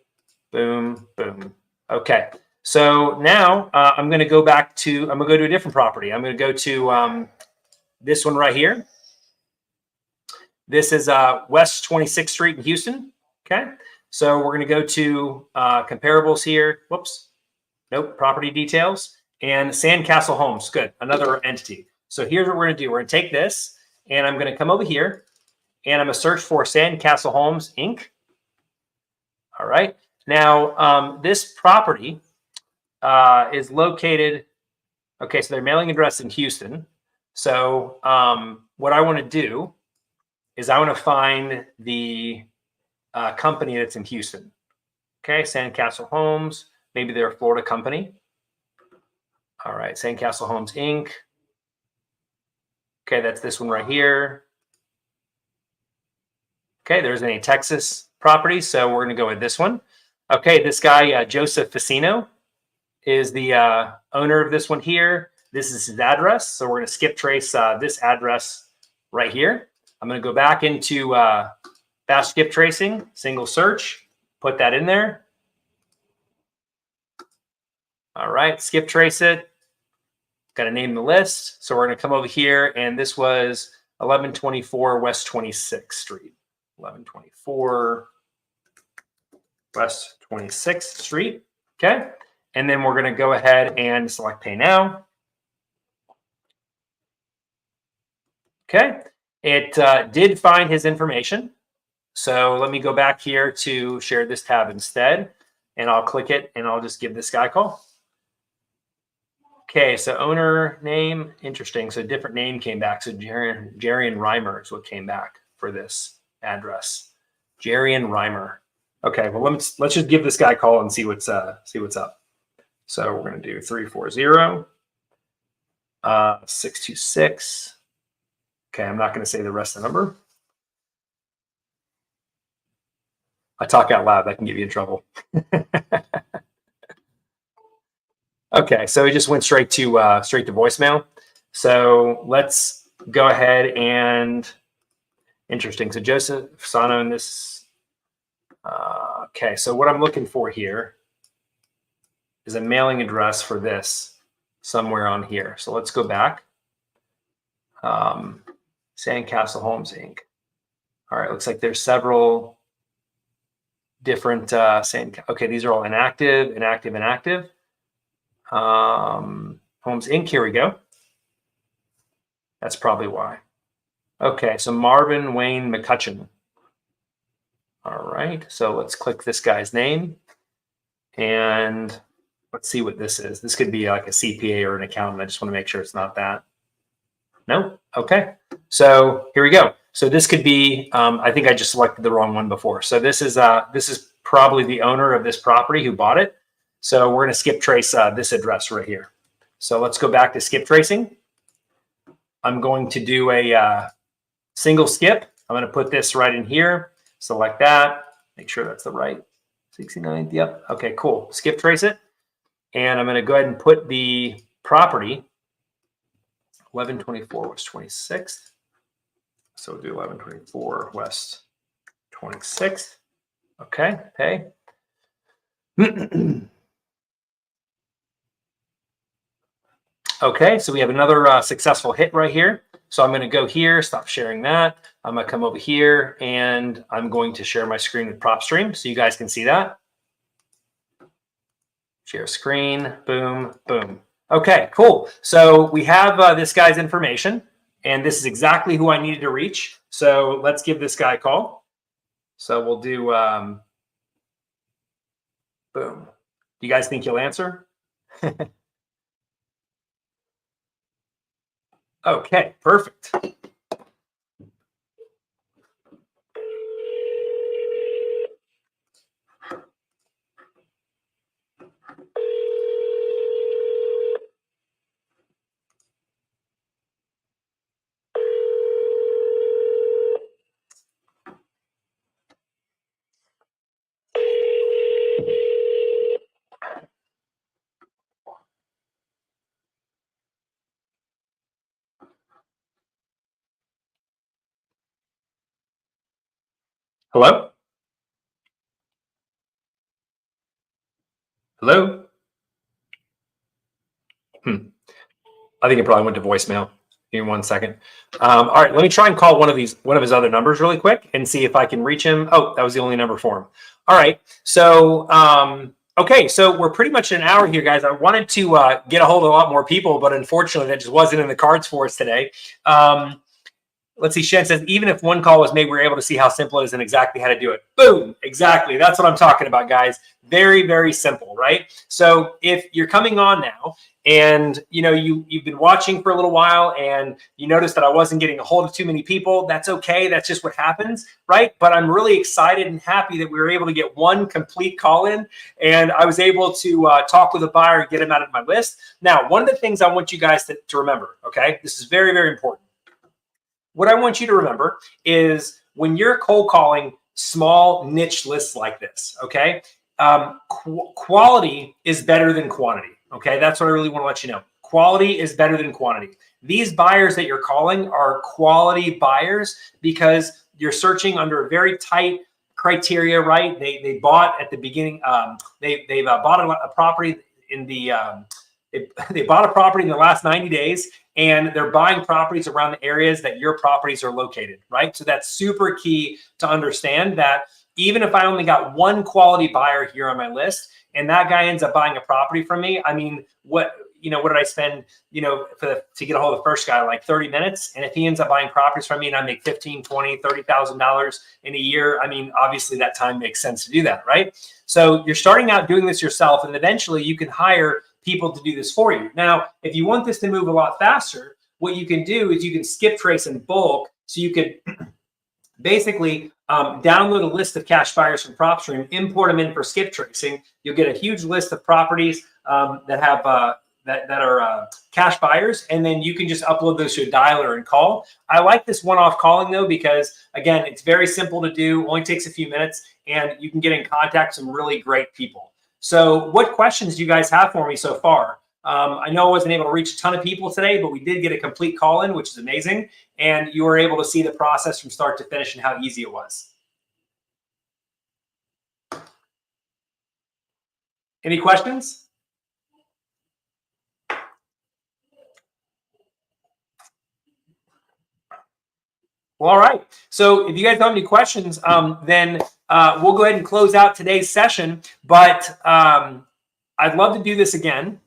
Boom, boom. Okay, so now I'm going to go back to, I'm going to go to a different property. I'm going to go to this one right here. This is West 26th Street in Houston. Okay, so we're going to go to comparables here. Whoops. Nope, property details. And Sandcastle Homes. Good, another entity. So here's what we're going to do. We're going to take this, and I'm going to come over here, and I'm going to search for Sandcastle Homes, Inc. All right. Now, this property is located, okay, so their mailing address in Houston. So what I want to do is I want to find the company that's in Houston. Okay, Sandcastle Homes, maybe they're a Florida company. All right, Sandcastle Homes, Inc. Okay, that's this one right here. Okay, there's any Texas property, so we're going to go with this one. Okay, this guy, Joseph Facino, is the owner of this one here. This is his address. So we're going to skip trace this address right here. I'm going to go back into BatchSkiptracing, single search, put that in there. All right, skip trace it. Got to name the list. So we're going to come over here, and this was 1124 West 26th Street. 1124 West 26th Street. Okay. And then we're going to go ahead and select Pay Now. Okay. It did find his information. So let me go back here to share this tab instead. And I'll click it, and I'll just give this guy a call. Okay. So owner name. Interesting. So a different name came back. So Jerry and Reimer is what came back for this address. Jerry and Reimer. Okay, well let's just give this guy a call and see what's up. So we're going to do 340 626. Okay, I'm not going to say the rest of the number. I talk out loud, that can get you in trouble. Okay, so he just went straight to voicemail. So let's go ahead and interesting. So Joseph Sano in this. Okay, so what I'm looking for here is a mailing address for this somewhere on here. So let's go back. Sandcastle Homes, Inc. All right, looks like there's several different okay, these are all inactive. Homes, Inc. Here we go. That's probably why. Okay, so Marvin Wayne McCutcheon. All right, so let's click this guy's name, and let's see what this is. This could be like a CPA or an accountant. I just want to make sure it's not that. No? Okay. So here we go. So this could be, I think I just selected the wrong one before. So this is probably the owner of this property who bought it. So we're going to skip trace this address right here. So let's go back to skip tracing. I'm going to do a single skip. I'm going to put this right in here. Select that. Make sure that's the right 69th. Yep. Okay, cool. Skip trace it. And I'm going to go ahead and put the property 1124 West 26th. So we'll do 1124 West 26th. Okay, pay. Okay, so we have another successful hit right here. So I'm going to go here, stop sharing that. I'm going to come over here and I'm going to share my screen with PropStream so you guys can see that. Share screen, boom, boom. Okay, cool. So we have this guy's information and this is exactly who I needed to reach. So let's give this guy a call. So we'll do, boom. You guys think he'll answer? Okay, perfect. Hello? Hello? I think it probably went to voicemail. Give me 1 second. All right, let me try and call one of his other numbers really quick and see if I can reach him. Oh, that was the only number for him. All right, so okay, so we're pretty much an hour here, guys. I wanted to get a hold of a lot more people, but unfortunately, that just wasn't in the cards for us today. Let's see, Shen says, even if one call was made, we're able to see how simple it is and exactly how to do it. Boom, exactly. That's what I'm talking about, guys. Very, very simple, right? So if you're coming on now and you've been watching for a little while and you noticed that I wasn't getting a hold of too many people, that's okay. That's just what happens, right? But I'm really excited and happy that we were able to get one complete call in and I was able to talk with a buyer and get him out of my list. Now, one of the things I want you guys to remember, okay? This is very, very important. What I want you to remember is when you're cold calling small niche lists like this, okay, quality is better than quantity, okay? That's what I really want to let you know. Quality is better than quantity. These buyers that you're calling are quality buyers because you're searching under a very tight criteria, right? They bought at the beginning, they've bought a property in the, they bought a property in the last 90 days and they're buying properties around the areas that your properties are located, right? So that's super key to understand that even if I only got one quality buyer here on my list and that guy ends up buying a property from me, I mean, what did I spend, to get a hold of the first guy, like 30 minutes? And if he ends up buying properties from me and I make $15,000, $20,000, $30,000 in a year, I mean, obviously that time makes sense to do that, right? So you're starting out doing this yourself and eventually you can hire people to do this for you. Now, if you want this to move a lot faster, what you can do is you can skip trace in bulk. So you could basically download a list of cash buyers from PropStream, import them in for skip tracing. You'll get a huge list of properties that have that are cash buyers, and then you can just upload those to a dialer and call. I like this one-off calling though because again, it's very simple to do, only takes a few minutes, and you can get in contact with some really great people. So what questions do you guys have for me so far? I know I wasn't able to reach a ton of people today, but we did get a complete call in, which is amazing. And you were able to see the process from start to finish and how easy it was. Any questions? Well, all right. So if you guys don't have any questions, then we'll go ahead and close out today's session. But I'd love to do this again.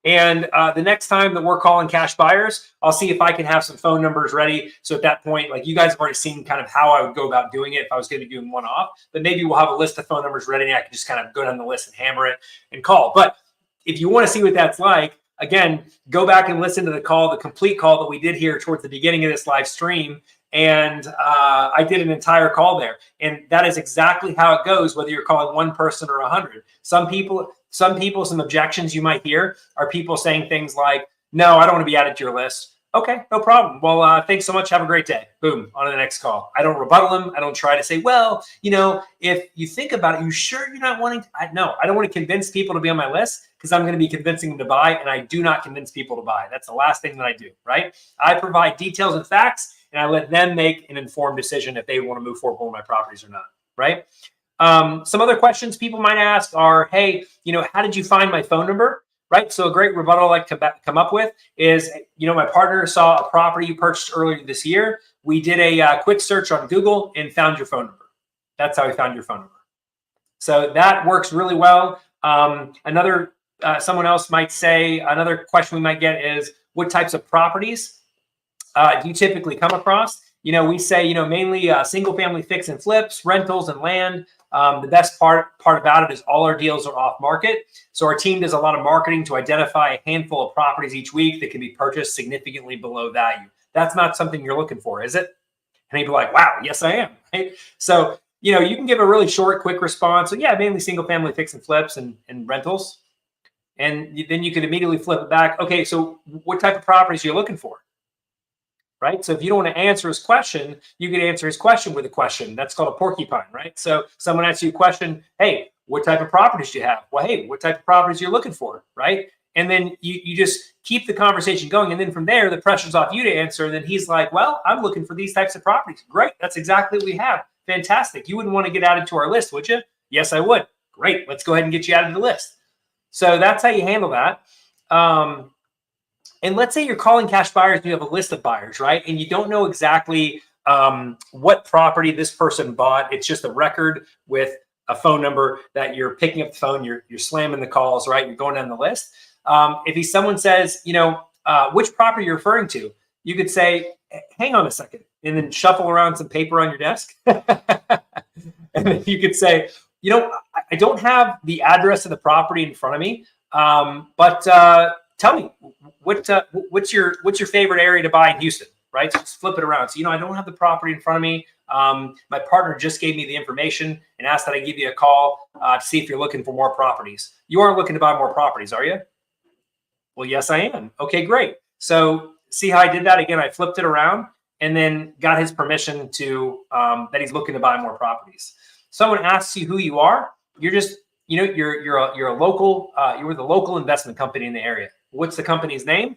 And the next time that we're calling cash buyers, I'll see if I can have some phone numbers ready. So at that point, like you guys have already seen kind of how I would go about doing it if I was going to be doing one off. But maybe we'll have a list of phone numbers ready and I can just kind of go down the list and hammer it and call. But if you want to see what that's like, again, go back and listen to the call, the complete call that we did here towards the beginning of this live stream. And I did an entire call there. And that is exactly how it goes, whether you're calling one person or 100. Some objections you might hear are people saying things like, no, I don't want to be added to your list. Okay, no problem. Well, thanks so much. Have a great day. Boom, on to the next call. I don't rebuttal them. I don't try to say, well, if you think about it, you sure you're not wanting to? No, I don't want to convince people to be on my list because I'm going to be convincing them to buy, and I do not convince people to buy. That's the last thing that I do, right? I provide details and facts, and I let them make an informed decision if they want to move forward with my properties or not, right? Some other questions people might ask are, hey, how did you find my phone number? Right. So a great rebuttal I like to come up with is, my partner saw a property you purchased earlier this year. We did a quick search on Google and found your phone number. That's how we found your phone number. So that works really well. Someone else might say, another question we might get is, what types of properties do you typically come across? We say, mainly single family fix and flips, rentals and land. The best part about it is all our deals are off market. So our team does a lot of marketing to identify a handful of properties each week that can be purchased significantly below value. That's not something you're looking for, is it? And he'd be like, wow, yes, I am. Right? So, you can give a really short, quick response. So yeah, mainly single family fix and flips and rentals. And then you can immediately flip it back. Okay, so what type of properties are you looking for? Right? So if you don't want to answer his question, you can answer his question with a question. That's called a porcupine, right? So someone asks you a question, hey, what type of properties do you have? Well, hey, what type of properties you're looking for, right? And then you just keep the conversation going. And then from there, the pressure's off you to answer. And then he's like, well, I'm looking for these types of properties. Great. That's exactly what we have. Fantastic. You wouldn't want to get added to our list, would you? Yes, I would. Great. Let's go ahead and get you added to the list. So that's how you handle that. And let's say you're calling cash buyers and you have a list of buyers, right? And you don't know exactly what property this person bought. It's just a record with a phone number that you're picking up the phone, you're slamming the calls, right? You're going down the list. If someone says, which property you're referring to, you could say, hang on a second, and then shuffle around some paper on your desk. And then you could say, I don't have the address of the property in front of me, but tell me, what's your favorite area to buy in Houston, right? So just flip it around. So, I don't have the property in front of me. My partner just gave me the information and asked that I give you a call to see if you're looking for more properties. You aren't looking to buy more properties, are you? Well, yes, I am. Okay, great. So see how I did that? Again, I flipped it around and then got his permission to that he's looking to buy more properties. Someone asks you who you are. You're just, you're a local, you're the local investment company in the area. What's the company's name?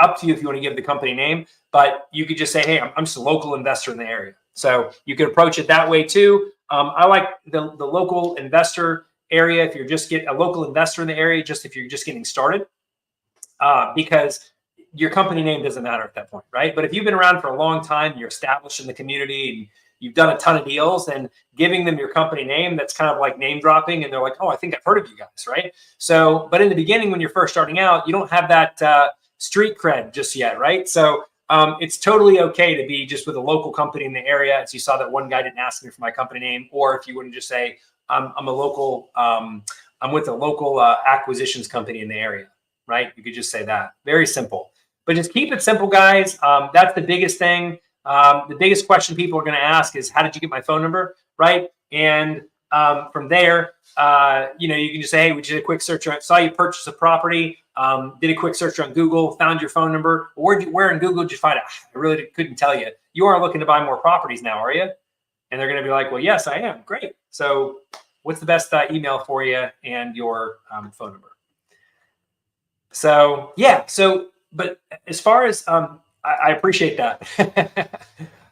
Up to you if you want to give the company name, but you could just say, hey, I'm just a local investor in the area. So you could approach it that way too. I like the local investor area. If you're just a local investor in the area, just if you're just getting started, because your company name doesn't matter at that point, right? But if you've been around for a long time, you're established in the community and you've done a ton of deals, and giving them your company name, that's kind of like name dropping. And they're like, oh, I think I've heard of you guys, right? So, but in the beginning, when you're first starting out, you don't have that street cred just yet, right? So it's totally okay to be just with a local company in the area. As you saw that one guy didn't ask me for my company name, or if you wouldn't just say, I'm a local, I'm with a local acquisitions company in the area, right? You could just say that. Very simple. But just keep it simple, guys. That's the biggest thing. The biggest question people are going to ask is, how did you get my phone number, right? And from there, you can just say, hey, we did a quick search. Saw you purchase a property, did a quick search on Google, found your phone number. Where in Google did you find it? I really couldn't tell you. You aren't looking to buy more properties now, are you? And they're going to be like, well, yes, I am. Great. So what's the best email for you and your phone number? So, yeah. So, but as far as I appreciate that.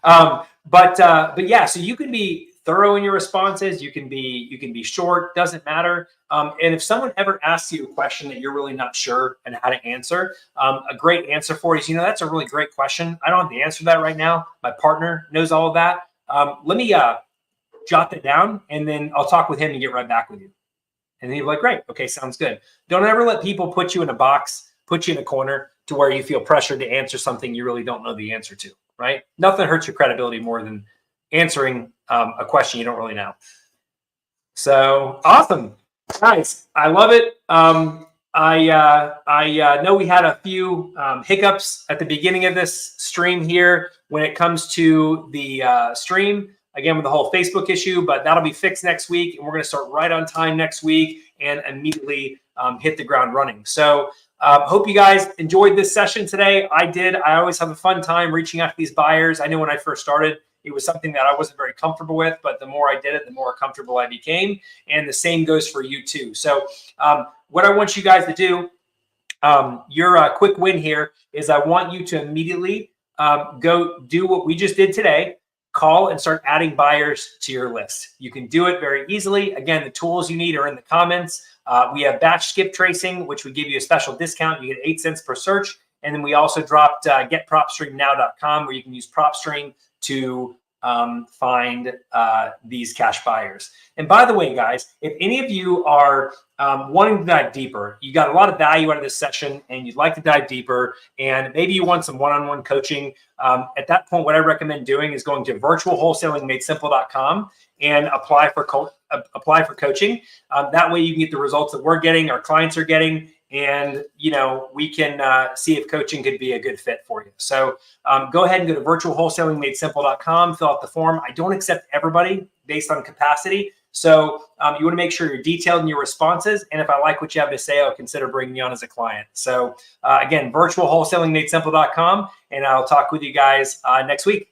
But yeah, so you can be thorough in your responses. You can be short, doesn't matter. And if someone ever asks you a question that you're really not sure and how to answer, a great answer for is, that's a really great question. I don't have the answer to that right now. My partner knows all of that. Let me jot that down, and then I'll talk with him and get right back with you. And then he'll be like, great. Okay, sounds good. Don't ever let people put you in a box, put you in a corner to where you feel pressured to answer something you really don't know the answer to, right? Nothing hurts your credibility more than answering a question you don't really know. So awesome, guys. I love it. I know we had a few hiccups at the beginning of this stream here when it comes to the stream, again, with the whole Facebook issue, but that'll be fixed next week. And we're going to start right on time next week and immediately hit the ground running. So hope you guys enjoyed this session today. I did. I always have a fun time reaching out to these buyers. I know when I first started, it was something that I wasn't very comfortable with, but the more I did it, the more comfortable I became. And the same goes for you too. So what I want you guys to do, your quick win here is I want you to immediately go do what we just did today. Call and start adding buyers to your list. You can do it very easily. Again, the tools you need are in the comments. We have BatchSkiptracing, which we give you a special discount. You get 8 cents per search. And then we also dropped getpropstreamnow.com, where you can use PropStream to find these cash buyers. And by the way, guys, if any of you are wanting to dive deeper, you got a lot of value out of this session and you'd like to dive deeper, and maybe you want some one-on-one coaching, at that point, what I recommend doing is going to virtualwholesalingmadesimple.com and apply for coaching. That way you can get the results that we're getting, our clients are getting, and we can see if coaching could be a good fit for you. So go ahead and go to virtualwholesalingmadesimple.com, fill out the form. I don't accept everybody based on capacity. So you want to make sure you're detailed in your responses. And if I like what you have to say, I'll consider bringing you on as a client. So again, virtualwholesalingmadesimple.com, and I'll talk with you guys next week.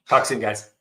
Talk soon, guys.